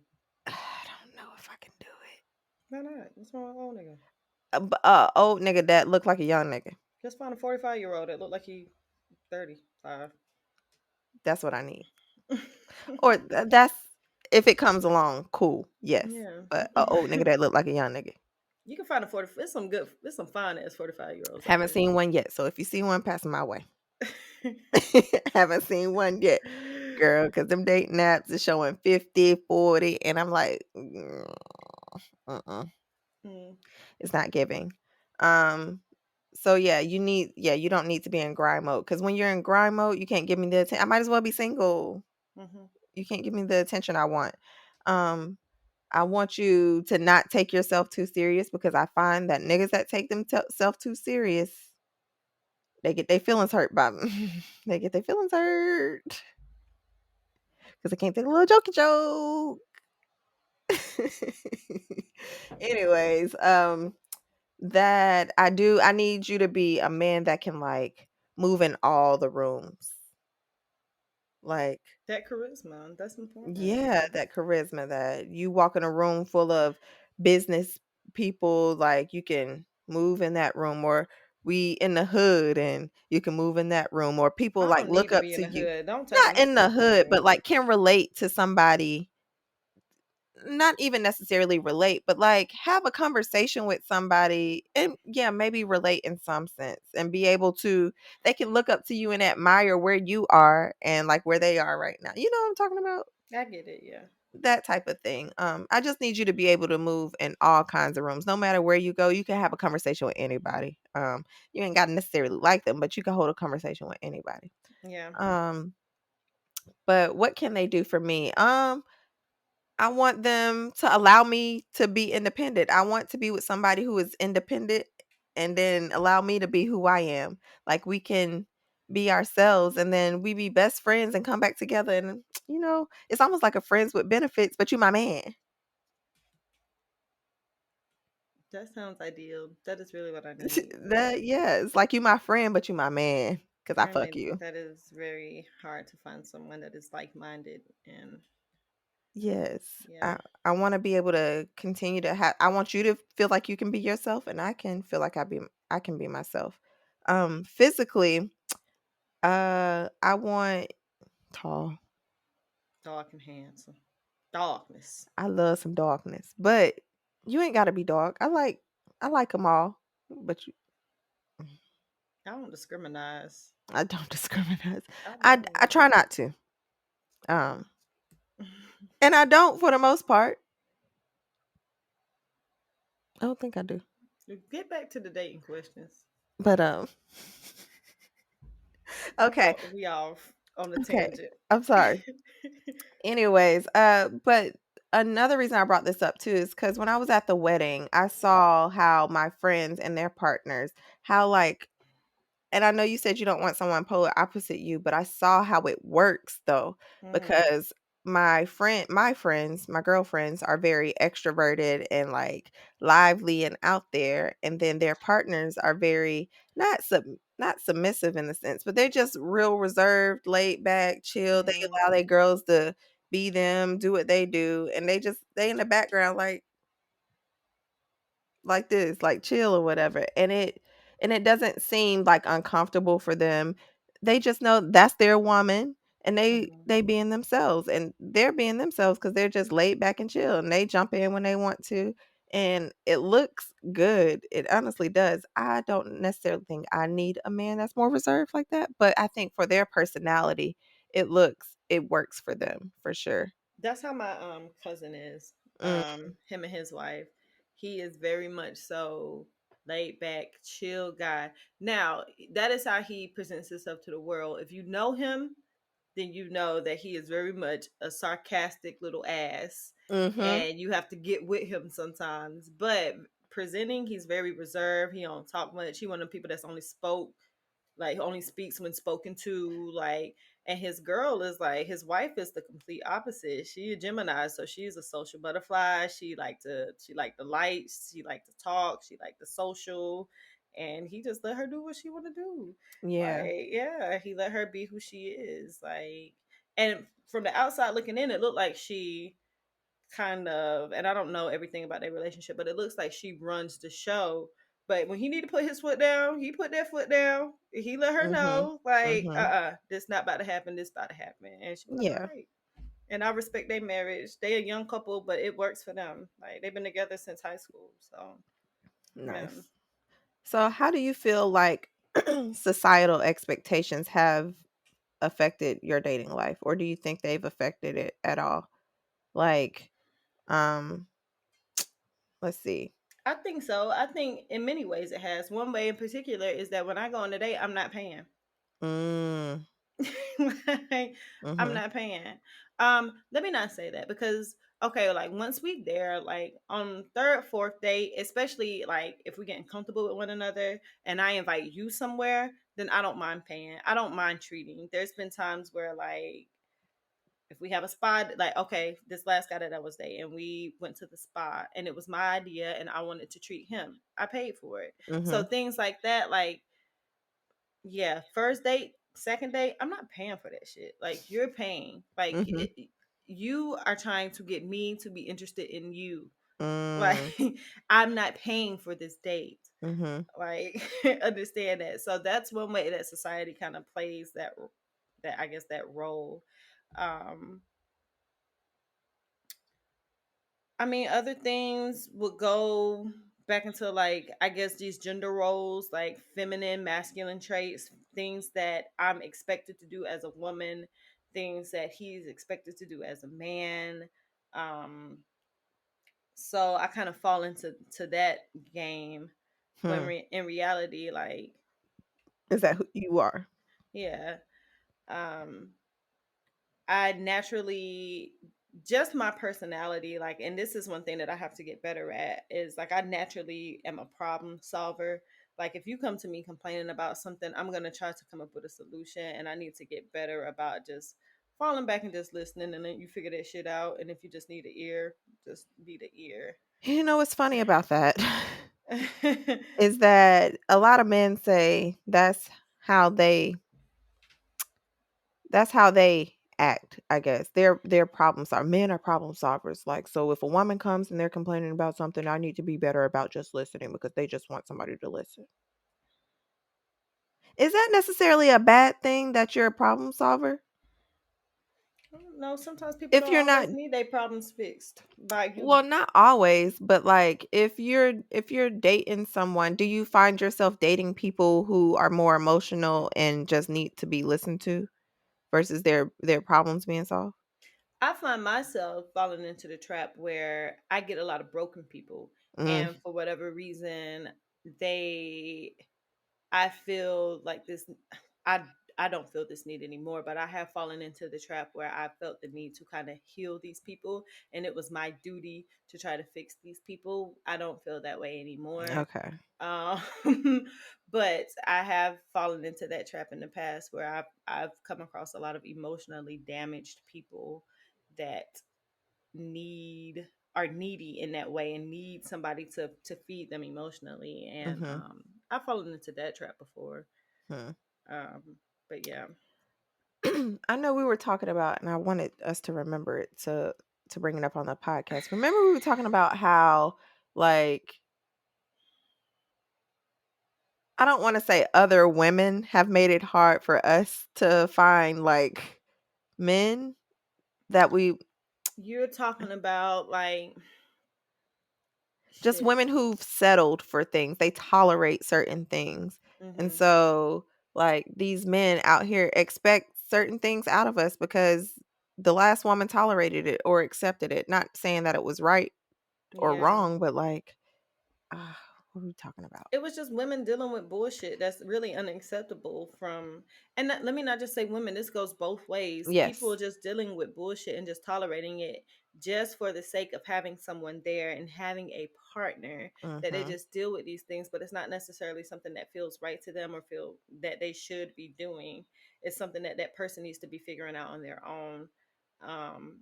I don't know if I can do it. Why not? What's wrong with old nigga? Old nigga that look like a young nigga. Just find a 45-year-old that look like he 35. That's what I need. Or that's if it comes along, cool, yes. Yeah. But a old nigga that look like a young nigga. You can find a 40. There's some fine ass 45-year-olds out Haven't seen one yet. So if you see one, pass 'em my way. there. Haven't seen one yet, girl, because them dating apps is showing 50, 40, and I'm like, uh-uh. Mm. It's not giving. Um, so you don't need to be in grind mode because when you're in grind mode, you can't give me the attention. I might as well be single. Mhm. You can't give me the attention I want. Um, I want you to not take yourself too serious because I find that niggas that take themselves too serious, they get their feelings hurt by them. They get their feelings hurt because they can't take a little jokey joke. Anyways, that I need you to be a man that can like move in all the rooms. Like, That charisma, that's important. yeah, that charisma that you walk in a room full of business people, like you can move in that room, or we in the hood and you can move in that room, or people I like don't need look to up be in to the you. hood. Don't take Not me in the hood, specifically. but like can relate to somebody, not even necessarily relate, but like have a conversation with somebody and yeah, maybe relate in some sense and be able to, they can look up to you and admire where you are and like where they are right now. You know what I'm talking about? I get it, yeah. That type of thing. I just need you to be able to move in all kinds of rooms. No matter where you go, you can have a conversation with anybody. You ain't got to necessarily like them, but you can hold a conversation with anybody. Yeah. Um, but what can they do for me? I want them to allow me to be independent. I want to be with somebody who is independent and then allow me to be who I am. Like we can be ourselves and then we be best friends and come back together and it's almost like a friends with benefits, but you my man. That sounds ideal. That is really what I need. That yeah, it's like you my friend, but you my man. Cause I I fuck mean, you. that is very hard to find someone that is like-minded and Yes. yeah. I want to be able to continue to have, I want you to feel like you can be yourself and I can feel like I can be myself. Physically, I want tall. Dark and handsome. Darkness. I love some darkness, but you ain't got to be dark. I like them all, but I don't discriminate. I don't discriminate. I I don't. try not to. Um, and I don't for the most part. I don't think I do. Get back to the dating questions. But okay. Before we off on the Okay. tangent. I'm sorry. Anyways, but another reason I brought this up too is because when I was at the wedding, I saw how my friends and their partners, how like, and I know you said you don't want someone polar opposite you, but I saw how it works though, Mm-hmm. because my girlfriends are very extroverted and like lively and out there, and then their partners are very not submissive in the sense, but they're just real reserved, laid back, chill. They Mm-hmm. allow their girls to be them, do what they do, and they in the background like this, like chill or whatever. And it doesn't seem like uncomfortable for them. They just know that's their woman and Mm-hmm. they being themselves and they're being themselves because they're just laid back and chill and they jump in when they want to. And it looks good. It honestly does. I don't necessarily think I need a man that's more reserved like that, but I think for their personality, it works for them for sure. That's how my cousin is. Mm, Him and his wife. He is very much so. laid back, chill guy. Now, that is how he presents himself to the world. If you know him, then you know that he is very much a sarcastic little ass, Mhm. and you have to get with him sometimes. But presenting, he's very reserved. He don't talk much. He one of the people that's only speaks when spoken to, like. And his girl is like, his wife is the complete opposite. She a Gemini, so she's a social butterfly. She like the lights, she like to talk, she like the social, and he just let her do what she want to do. Yeah. Like, yeah, he let her be who she is. Like, and from the outside looking in, it looked like she kind of, and I don't know everything about their relationship, but it looks like she runs the show. But when he need to put his foot down, he put that foot down. He let her Mhm. know, like, Mhm. this not about to happen. This about to happen, and she was like, all Yeah. right. And I respect their marriage. They a young couple, but it works for them. Like, they've been together since high school, so yeah. Nice. So, how do you feel like societal expectations have affected your dating life, or do you think they've affected it at all? Like, um, let's see. I think so. I think in many ways it has. One way in particular is that when I go on a date, I'm not paying. Mm. Like, I'm Mhm. not paying. Let me not say that, because okay, like once we there, like on third, fourth date, especially like if we're getting comfortable with one another and I invite you somewhere, then I don't mind paying. I don't mind treating. There's been times where, like, if we have a spot, like, okay, this last guy that I was dating, we went to the spa and it was my idea and I wanted to treat him. I paid for it. So Mhm. things like that, like, yeah, first date, second date, I'm not paying for that shit. Like, you're paying. Like, Mhm. you are trying to get me to be interested in you. Like, Mm. I'm not paying for this date. Mhm. Like, understand that. So that's one way that society kind of plays that I guess that role. Um, I mean, other things would go back into, like, I guess these gender roles, like feminine, masculine traits, things that I'm expected to do as a woman, things that he's expected to do as a man. Um, so I kind of fall into that game, but Hmm. in reality, like, Is that who you are? yeah, um, I naturally, just my personality, like, and this is one thing that I have to get better at, is like I naturally am a problem solver. Like, if you come to me complaining about something, I'm gonna try to come up with a solution, and I need to get better about just falling back and just listening, and then you figure that shit out. And if you just need an ear, just be the ear. You know what's funny about that is that a lot of men say how they that's how they act, I guess. They're men are problem solvers. Like, so if a woman comes and they're complaining about something, I need to be better about just listening because they just want somebody to listen. Is that necessarily a bad thing that you're a problem solver? No, sometimes people If don't you're not always need their problems fixed by you. Well, not always, but like if you're dating someone, do you find yourself dating people who are more emotional and just need to be listened to versus their problems being solved? I find myself falling into the trap where I get a lot of broken people, Mm, and for whatever reason, they, I feel like this. I I don't feel this need anymore, but I have fallen into the trap where I felt the need to kind of heal these people, and it was my duty to try to fix these people. I don't feel that way anymore. okay. Um, but I have fallen into that trap in the past where I've come across a lot of emotionally damaged people that need are needy in that way and need somebody to feed them emotionally. And Mhm. I've fallen into that trap before. Hmm. Um, but yeah. I know we were talking about, and I wanted us to remember it to bring it up on the podcast. Remember we were talking about how, like, I don't want to say other women have made it hard for us to find like men that we You're talking about, like, just shit. women who've settled for things. They tolerate certain things. And Hmm. so, like, these men out here expect certain things out of us because the last woman tolerated it or accepted it. Not saying that it was right or Yeah. wrong, but like, ah, What are we talking about? It was just women dealing with bullshit that's really unacceptable from, and let me not just say women, this goes both ways. People Yes. just dealing with bullshit and just tolerating it just for the sake of having someone there and having a partner, that they Mm-hmm. just deal with these things, but it's not necessarily something that feels right to them or feel that they should be doing. It's something that that person needs to be figuring out on their own. Um,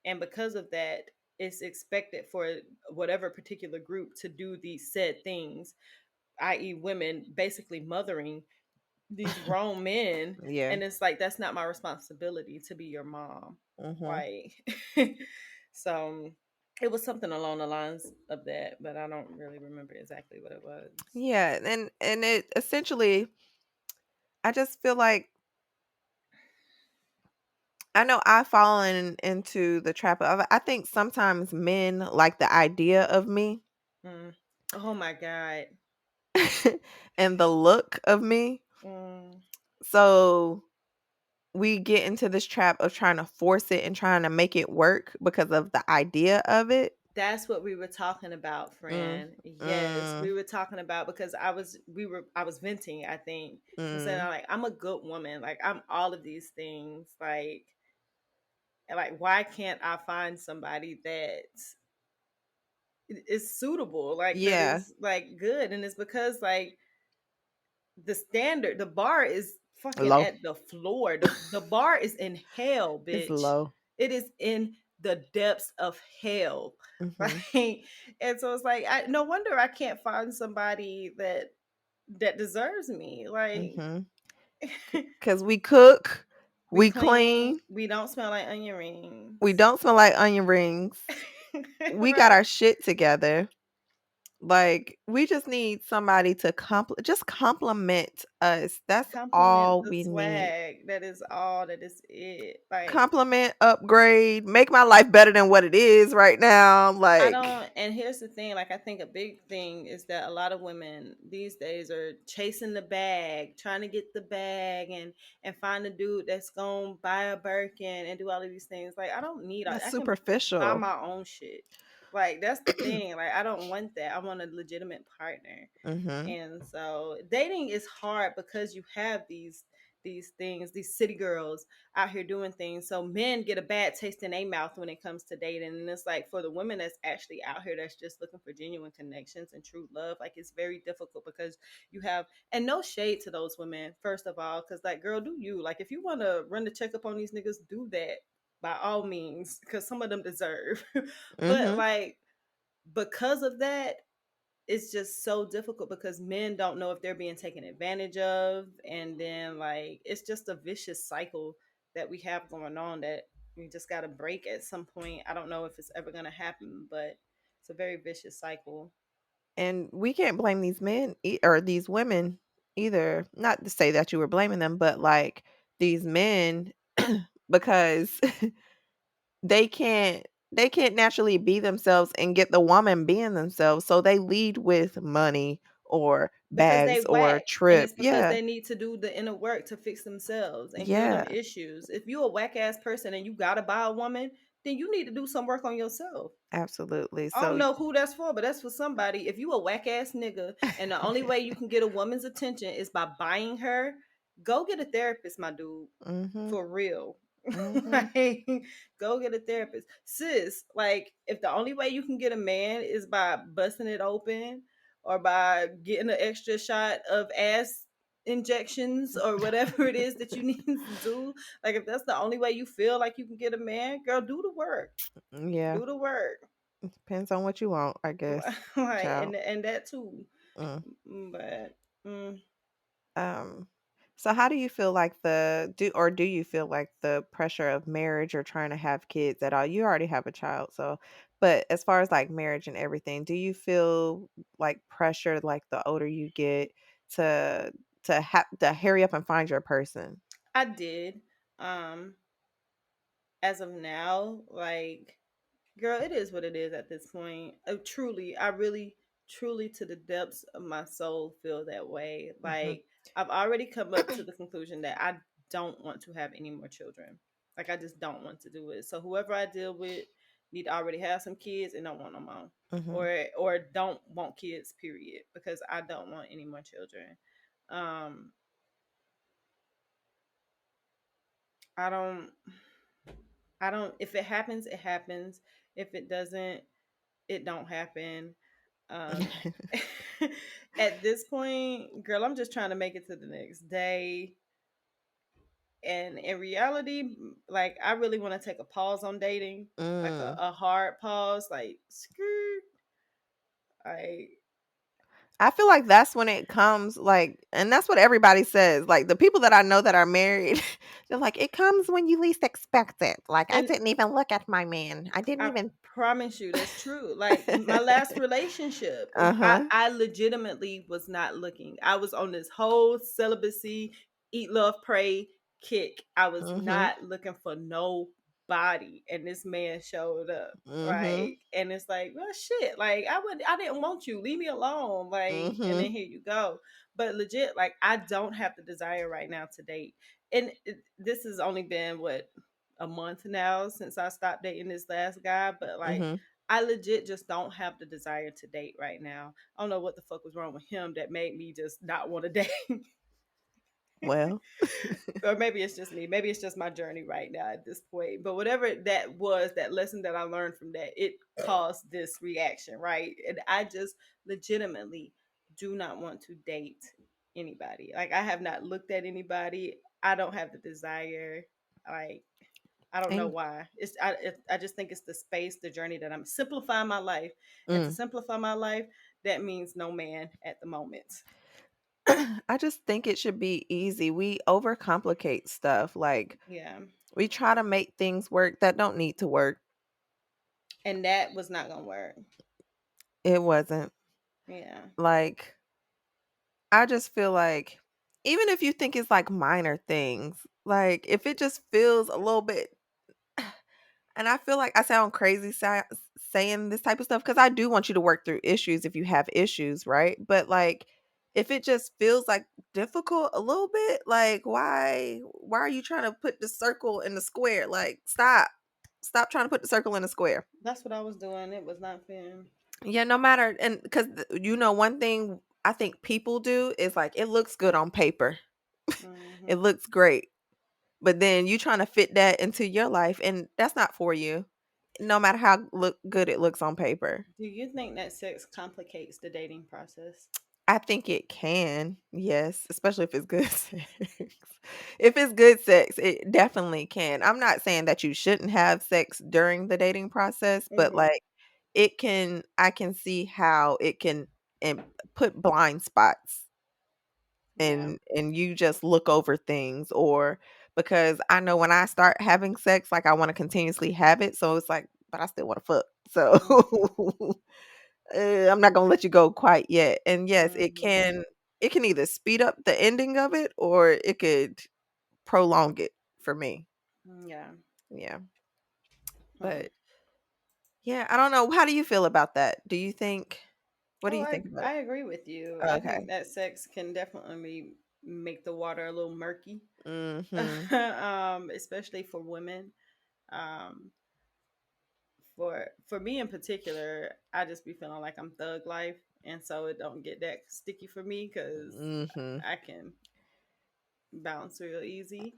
and because of that, it's expected for whatever particular group to do these said things, i.e., women basically mothering these grown men. Yeah. And it's like, that's not my responsibility to be your mom. Mm-hmm. Like, so it was something along the lines of that, but I don't really remember exactly what it was. Yeah, and it essentially, I just feel like I know I've fallen into the trap of, I think sometimes men like the idea of me Mm. Oh my God. and the look of me. Mm. So we get into this trap of trying to force it and trying to make it work because of the idea of it. That's what we were talking about, Mm, friend. Yes, mm, we were talking about, because I was venting, I think. I'm saying, mm. like, I'm a good woman. Like, I'm all of these things. Like why can't I find somebody that is suitable? Like, that Yeah, is like good. And it's because, like, the bar is fucking low. at the floor. The bar is in hell, It's bitch. low. It is in the depths of hell. Mhm. Right. And so it's like, no wonder I can't find somebody that deserves me. Like, Mhm. Cuz we cook, we we clean, clean, we don't smell like onion we rings. don't smell like onion rings. We got Right. our shit together. Like, we just need somebody to just compliment us. That's Compliment all the we need. swag. That is all. That is it. Like, Compliment, upgrade, make my life better than what it is right now. I Like, don't, and here's the thing, like, I think a big thing is that a lot of women these days are chasing the bag, trying to get the bag, and find a dude that's gonna buy a Birkin and do all of these things. Like, I don't need, that's I can buy superficial. my own shit. Like, that's the thing. Like, I don't want that. I want a legitimate partner. Mhm. And so dating is hard because you have these things, these city girls out here doing things. So men get a bad taste in their mouth when it comes to dating. And it's like, for the women that's actually out here that's just looking for genuine connections and true love, like, it's very difficult because you have, and no shade to those women, first of all, because, like, girl, do you, like, if you want to run the checkup on these niggas, do that by all means, because some of them deserve. But, Mhm. like, because of that, it's just so difficult because men don't know if they're being taken advantage of. And then, like, it's just a vicious cycle that we have going on that we just got to break at some point. I don't know if it's ever going to happen, but it's a very vicious cycle. And we can't blame these men or these women either. Not to say that you were blaming them, but like these men because they can't naturally be themselves and get the woman being themselves. So they lead with money or Because they bags or whack, and trip. it's because Yeah. they need to do the inner work to fix themselves and heal them Yeah, issues. If you're a whack ass person and you gotta buy a woman, then you need to do some work on yourself. absolutely. I don't So know who that's for, but that's for somebody. If you a whack ass nigga and the only way you can get a woman's attention is by buying her, go get a therapist, my dude. mhm. For real. Mhm. Like, go get a therapist. Sis, like, if the only way you can get a man is by busting it open or by getting an extra shot of ass injections or whatever it is that you need to do, like, if that's the only way you feel like you can get a man, girl, do the work. Yeah. Do the work. Depends on what you want, I guess. Like, Child. and that too. Mm. But mm, Um, so how do you feel like do you feel like the pressure of marriage or trying to have kids at all? You already have a child, so but as far as like marriage and everything, do you feel like pressure like the older you get to to hurry up and find your person? I did. Um, as of now, like, girl, it is what it is at this point. Truly, I really, truly, to the depths of my soul, feel that way. Hmm. Like, I've already come up to the conclusion that I don't want to have any more children. Like, I just don't want to do it. So whoever I deal with, need to already have some kids and don't want no more, Mm-hmm. or don't want kids. Period. Because I don't want any more children. Um, I don't. I don't. If it happens, it happens. If it doesn't, it don't happen. Um, at this point, girl, I'm just trying to make it to the next day. And in reality, like I really want to take a pause on dating, like Mm. a hard pause, like skirt, like I feel like that's when it comes, like, and that's what everybody says. Like the people that I know that are married, they're like, it comes when you least expect it. Like I and didn't even look at my man. I didn't I even. promise you that's true. Like my last relationship, Uh huh. I legitimately was not looking. I was on this whole celibacy, eat, love, pray kick. I was Mhm. not looking for nobody, and this man showed up. Mhm. Like, and it's like, well, shit. Like, I didn't want you. Leave me alone. Like, and then Mhm. here you go. But legit, like, I don't have the desire right now to date. And this has only been what, a month now since I stopped dating this last guy, but like Mhm. I legit just don't have the desire to date right now. I don't know what the fuck was wrong with him that made me just not want to date. Well. Or maybe it's just me. Maybe it's just my journey right now at this point. But whatever that was, that lesson that I learned from that, it caused this reaction, right? And I just legitimately do not want to date anybody. Like I have not looked at anybody. I don't have the desire. Like I don't know And why. I just think it's the space, the journey that I'm simplifying my life, and to mm. simplify my life, that means no man at the moment. I just think it should be easy. We overcomplicate stuff. Like Yeah, we try to make things work that don't need to work. and that was not gonna work. It wasn't. Yeah, Like I just feel like even if you think it's like minor things, like if it just feels a little bit, and I feel like I sound crazy saying this type of stuff because I do want you to work through issues if you have issues, right? But like if it just feels like difficult a little bit, like why are you trying to put the circle in the square? Like stop trying to put the circle in the square. that's what I was doing. It was not fair. Yeah, no matter, and because one thing I think people do is like it looks good on paper. It Hmm. looks great. But then you trying to fit that into your life and that's not for you. No matter how good it looks on paper. Do you think that sex complicates the dating process? I think it can. Yes, especially if it's good sex. If it's good sex, it definitely can. I'm not saying that you shouldn't have sex during the dating process, but Hmm. like it can I can see how it can and put blind spots Yeah. and you just look over things or because I know when I start having sex, like I want to continuously have it. So it's like, but I still want to fuck. Hmm. So I'm not gonna let you go quite yet. And yes, Hmm. it can either speed up the ending of it or it could prolong it for me. Yeah. Yeah. Hmm. But yeah, I don't know. How do you feel about that? Do you think what do Oh, you think about I it? agree with you. I Okay. think that sex can definitely make the water a little murky, Mhm. especially for women. Um, for me in particular, I just be feeling like I'm thug life, and so it don't get that sticky for me because Mhm. I can bounce real easy.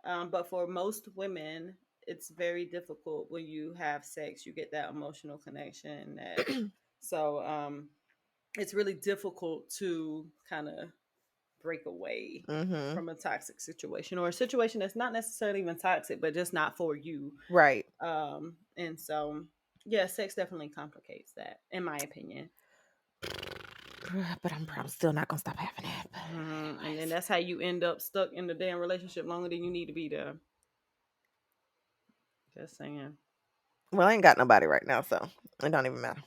But for most women, it's very difficult when you have sex. You get that emotional connection. That so it's really difficult to kind of break away Mhm. from a toxic situation or a situation that's not necessarily even toxic, but just not for you. Right. And so, yeah, sex definitely complicates that, in my opinion. But I'm still not gonna stop having it. But And then anyways. that's how you end up stuck in the damn relationship longer than you need to be there. Just saying. Well, I ain't got nobody right now, so it don't even matter.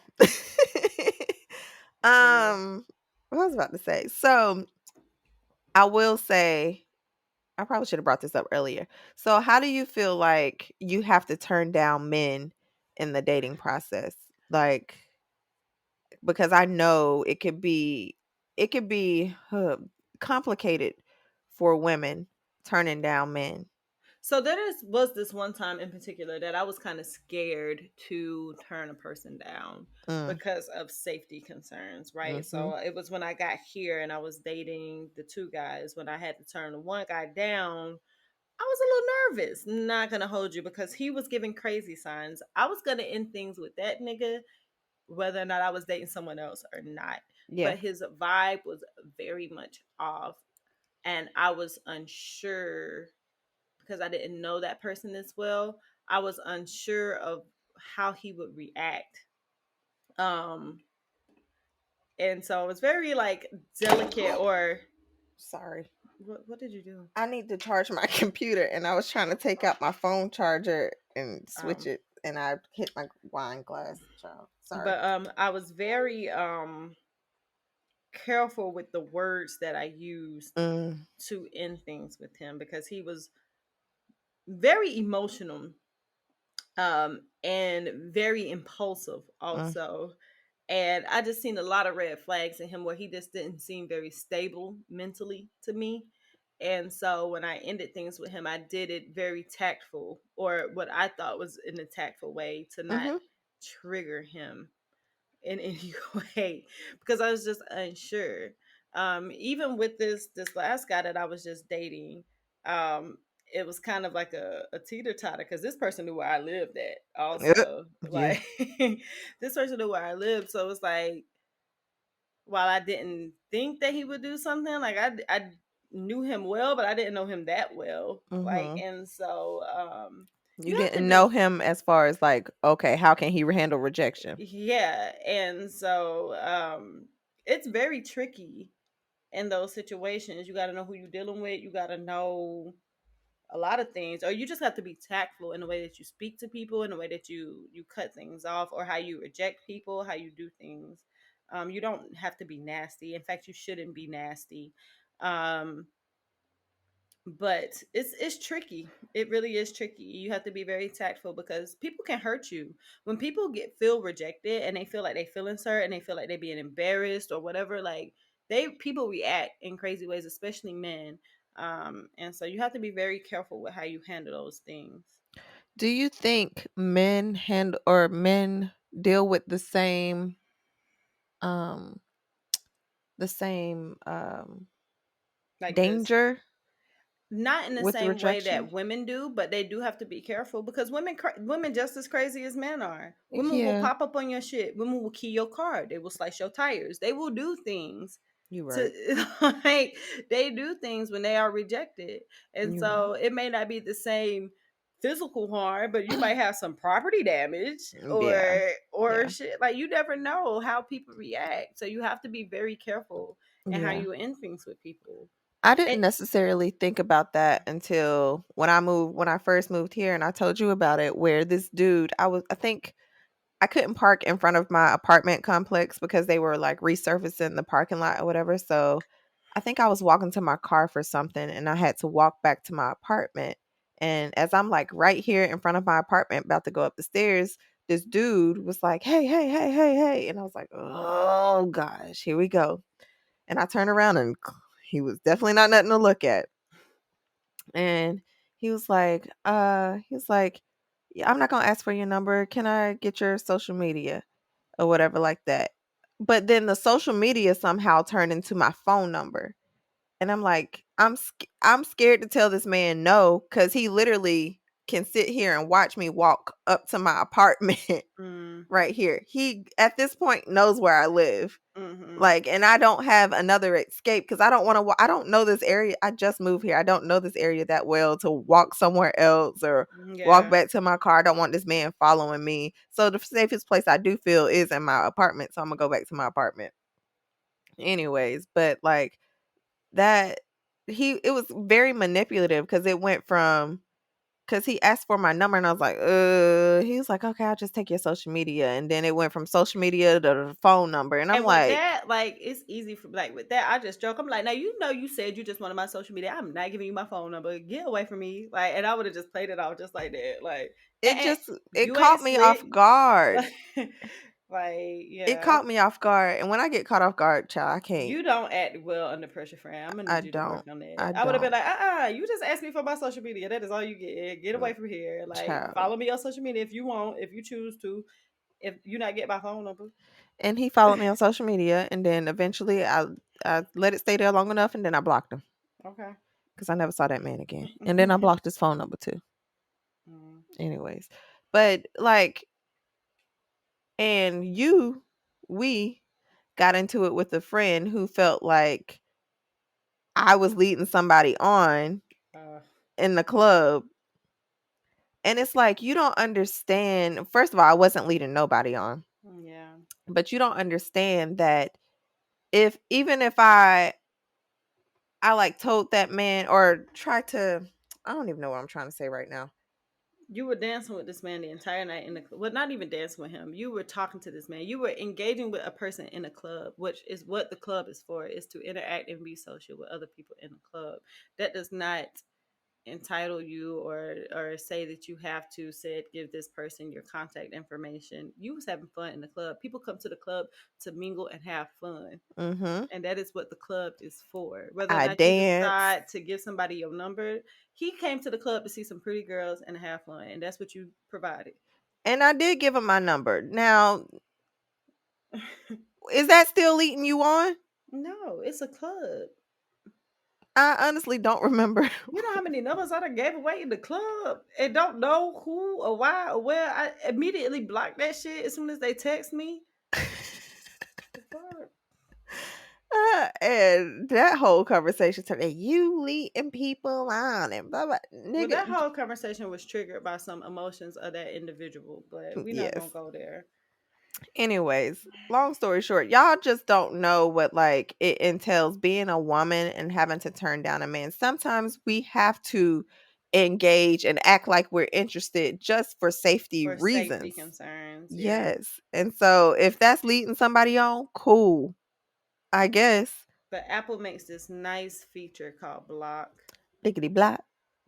Yeah. What I was about to say. So I will say I probably should have brought this up earlier. So how do you feel like you have to turn down men in the dating process? Like because I know it could be complicated for women turning down men. So was this one time in particular that I was kind of scared to turn a person down Mm. because of safety concerns, right? Mm-hmm. So it was when I got here and I was dating the two guys. When I had to turn the one guy down, I was a little nervous. Not gonna hold you because he was giving crazy signs. I was gonna end things with that nigga, whether or not I was dating someone else or not. Yeah. But his vibe was very much off, and I was unsure because I didn't know that person as well. I was unsure of how he would react. Um, and so it was very like delicate. Or Sorry. what did you do? I need to charge my computer, and I was trying to take out my phone charger and switch Um, it, and I hit my wine glass. Child, sorry. but I was very careful with the words that I used Mm, to end things with him because he was very emotional and very impulsive mm, also. And I just seen a lot of red flags in him where he just didn't seem very stable mentally to me. And so when I ended things with him, I did it very tactful, or what I thought was in a tactful way, to not mm-hmm. trigger him in any way because I was just unsure. Even with this last guy that I was just dating, um, it was kind of like a teeter totter because this person knew where I lived at. Yep. Also, Yeah. like this person knew where I lived, so it's like while I didn't think that he would do something, like I knew him well, but I didn't know him that well. Like, Mm-hmm. and so You you have to didn't know be. him as far as like, okay, how can he handle rejection? Yeah, and so it's very tricky in those situations. You got to know who you're dealing with. You got to know a lot of things, or you just have to be tactful in the way that you speak to people, in the way that you cut things off, or how you reject people, how you do things. You don't have to be nasty. In fact, you shouldn't be nasty. Um, but it's tricky. It really is tricky. You have to be very tactful because people can hurt you. When people feel rejected and they feel like they feel insert and they feel like they're being embarrassed or whatever, like people react in crazy ways, especially men. And so you have to be very careful with how you handle those things. Do you think men deal with um the same Like this, danger not in the with same way rejection? that women do, but they do have to be careful because women just as crazy as men are. Women will Yeah, pop up on your shit. Women will key your car. They will slice your tires. They will do things you're right. to like they do things when they are rejected. And You're right. so it may not be the same physical harm, but you might have some property damage Yeah, or yeah, shit. Like you never know how people react. So you have to be very careful in how yeah. you end things with people. I didn't And necessarily think about that until when I first moved here, and I told you about it, where this dude, I think I couldn't park in front of my apartment complex because they were like resurfacing the parking lot or whatever. So I think I was walking to my car for something, and I had to walk back to my apartment. And as I'm like right here in front of my apartment, about to go up the stairs, this dude was like, "Hey, hey, hey, hey, hey." And I was like, "Oh gosh, here we go." And I turned around, and he was definitely not nothing to look at. And he was like, "Yeah, I'm not gonna ask for your number. Can I get your social media?" Or whatever like that. But then the social media somehow turned into my phone number. And I'm like, I'm scared to tell this man no, because he literally can sit here and watch me walk up to my apartment mm, right here. He at this point knows where I live. mhm. Like, and I don't have another escape because I don't want to. I don't know this area. I just moved here. I don't know this area that well to walk somewhere else or walk Yeah. back to my car. I don't want this man following me. So the safest place I do feel is in my apartment. So I'm gonna go back to my apartment, anyways. But like that, it was very manipulative because it went from because he asked for my number and I was like, he was like, okay, I'll just take your social media. And then it went from social media to the phone number. And I'm And with like, that, like it's easy for like with that, I just joke. I'm like, now you know you said you just wanted my social media. I'm not giving you my phone number. Get away from me. Like, and I would have just played it off just like that. Like, it and just, it you ain't caught me off slick. guard. Like, Like, yeah. It caught me off guard, and when I get caught off guard, child, I can't. You don't act well under pressure, friend. I'm gonna I need you to work don't. on that. I I would have been don't. like, you just asked me for my social media. That is all you get. Get away from here. Like, Child. follow me on social media if you want, if you choose to. If you not get my phone number. And he followed me on social media, and then eventually I let it stay there long enough, and then I blocked him Okay. because I never saw that man again. And then I blocked his phone number too. Mm. Anyways, but like, and we got into it with a friend who felt like I was leading somebody on in the club. And it's like, you don't understand. First of all, I wasn't leading nobody on. Yeah. But you don't understand that even if I like told that man or tried to, I don't even know what I'm trying to say right now. You were dancing with this man the entire night in the club. Well, not even dancing with him. You were talking to this man. You were engaging with a person in a club, which is what the club is for, is to interact and be social with other people in the club. That does not entitle you or say that you have to give this person your contact information. You was having fun in the club. People come to the club to mingle and have fun. Mm-hmm. And that is what the club is for. Whether or I not you dance. decide to give somebody your number, he came to the club to see some pretty girls and have fun, and that's what you provided. And I did give him my number. Now, is that still leading you on? No, it's a club. I honestly don't remember. You know how many numbers I done gave away in the club and don't know who or why or where? I immediately block that shit as soon as they text me. The fuck? And that whole conversation turned you leading people on and blah blah. Nigga. Well, that whole conversation was triggered by some emotions of that individual, but we're not gonna go there. Anyways, long story short, y'all just don't know what like it entails being a woman and having to turn down a man. Sometimes we have to engage and act like we're interested just for safety reasons. Safety concerns. Yeah. Yes. And so if that's leading somebody on, cool. I guess. But Apple makes this nice feature called Block. Biggity block.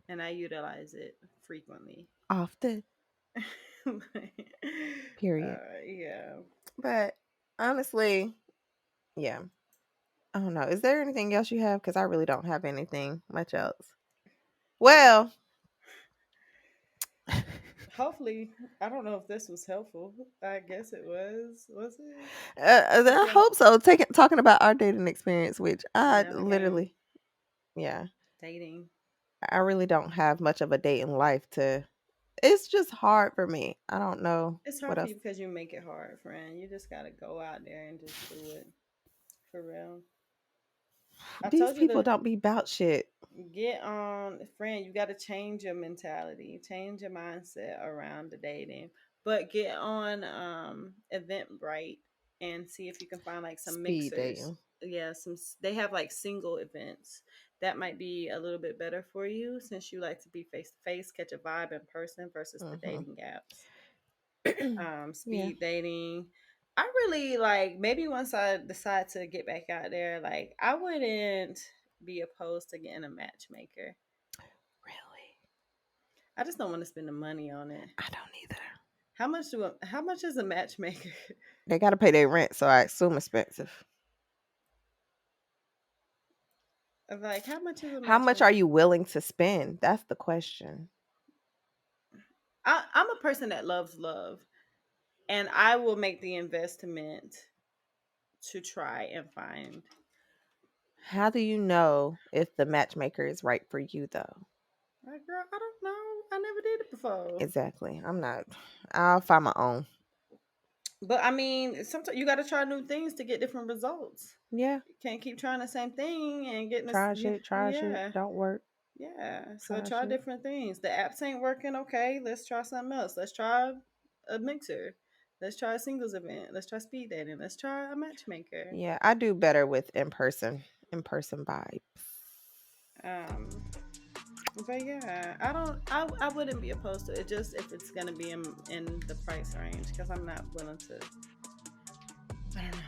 And I utilize it frequently. Often. Period. Yeah. But honestly, yeah. I don't know. Is there anything else you have? Because I really don't have anything much else. Well, hopefully, I don't know if this was helpful. I guess it was. Was it? I hope so. Talking about our dating experience, which I literally, dating. I really don't have much of a dating life to. It's just hard for me. I don't know. It's hard for you because you make it hard, friend. You just gotta go out there and just do it for real. These people don't be about shit. Get on, friend. You got to change your mentality, change your mindset around the dating. But get on Eventbrite and see if you can find like some speed mixers. Dating. Yeah, they have like single events. That might be a little bit better for you since you like to be face to face, catch a vibe in person versus the dating apps. Speed dating. I really like, maybe once I decide to get back out there, like I wouldn't be opposed to getting a matchmaker. Really? I just don't want to spend the money on it. I don't either. How much is a matchmaker? They got to pay their rent, so I assume expensive. Like, how much is a matchmaker? How much are you willing to spend? That's the question. I'm a person that loves love, and I will make the investment to try and find. How do you know if the matchmaker is right for you, though? Like, girl, I don't know. I never did it before. Exactly. I'll find my own. But I mean, sometimes you got to try new things to get different results. Yeah. You can't keep trying the same thing and getting try shit. Don't work. Yeah. So try different things. The apps ain't working. Okay, let's try something else. Let's try a mixer. Let's try a singles event. Let's try speed dating. Let's try a matchmaker. Yeah, I do better with in person vibes. But yeah, I wouldn't be opposed to it, just if it's gonna be in the price range, because I'm not willing to. I don't know.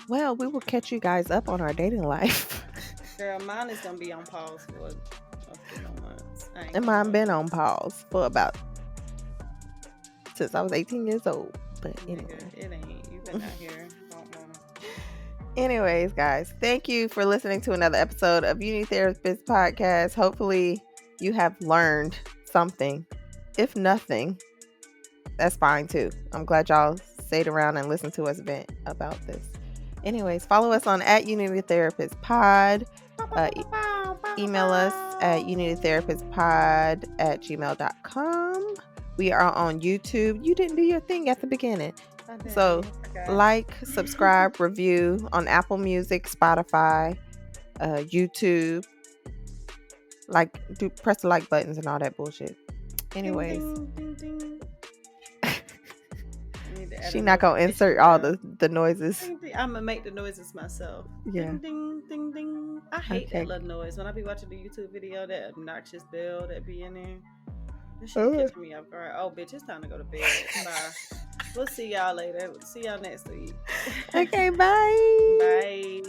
Well, we will catch you guys up on our dating life. Girl, mine is gonna be on pause for a few more months. And mine been on pause for about since I was 18 years old. But anyway. Nigga, it ain't. You been out here. Don't wanna. Anyways, guys, thank you for listening to another episode of Unity Therapist Podcast. Hopefully, you have learned something. If nothing, that's fine too. I'm glad y'all stayed around and listened to us vent about this. Anyways, follow us on @UnityTherapistPod. Email us at unitytherapistpod@gmail.com. We are on YouTube. You didn't do your thing at the beginning. So like, subscribe, review on Apple Music, Spotify, YouTube. Like, press the like buttons and all that bullshit. Anyways, Ding, ding, ding, ding. I need to add she a not gonna notification insert all bell. the noises. Ding, ding. I'm gonna make the noises myself. Yeah. Ding ding ding ding. I hate Okay. that little noise when I be watching the YouTube video. That obnoxious bell that be in there. This Oh. shit catching me off guard. Oh, bitch, it's time to go to bed. Bye. We'll see y'all later. See y'all next week. Okay, bye. Bye.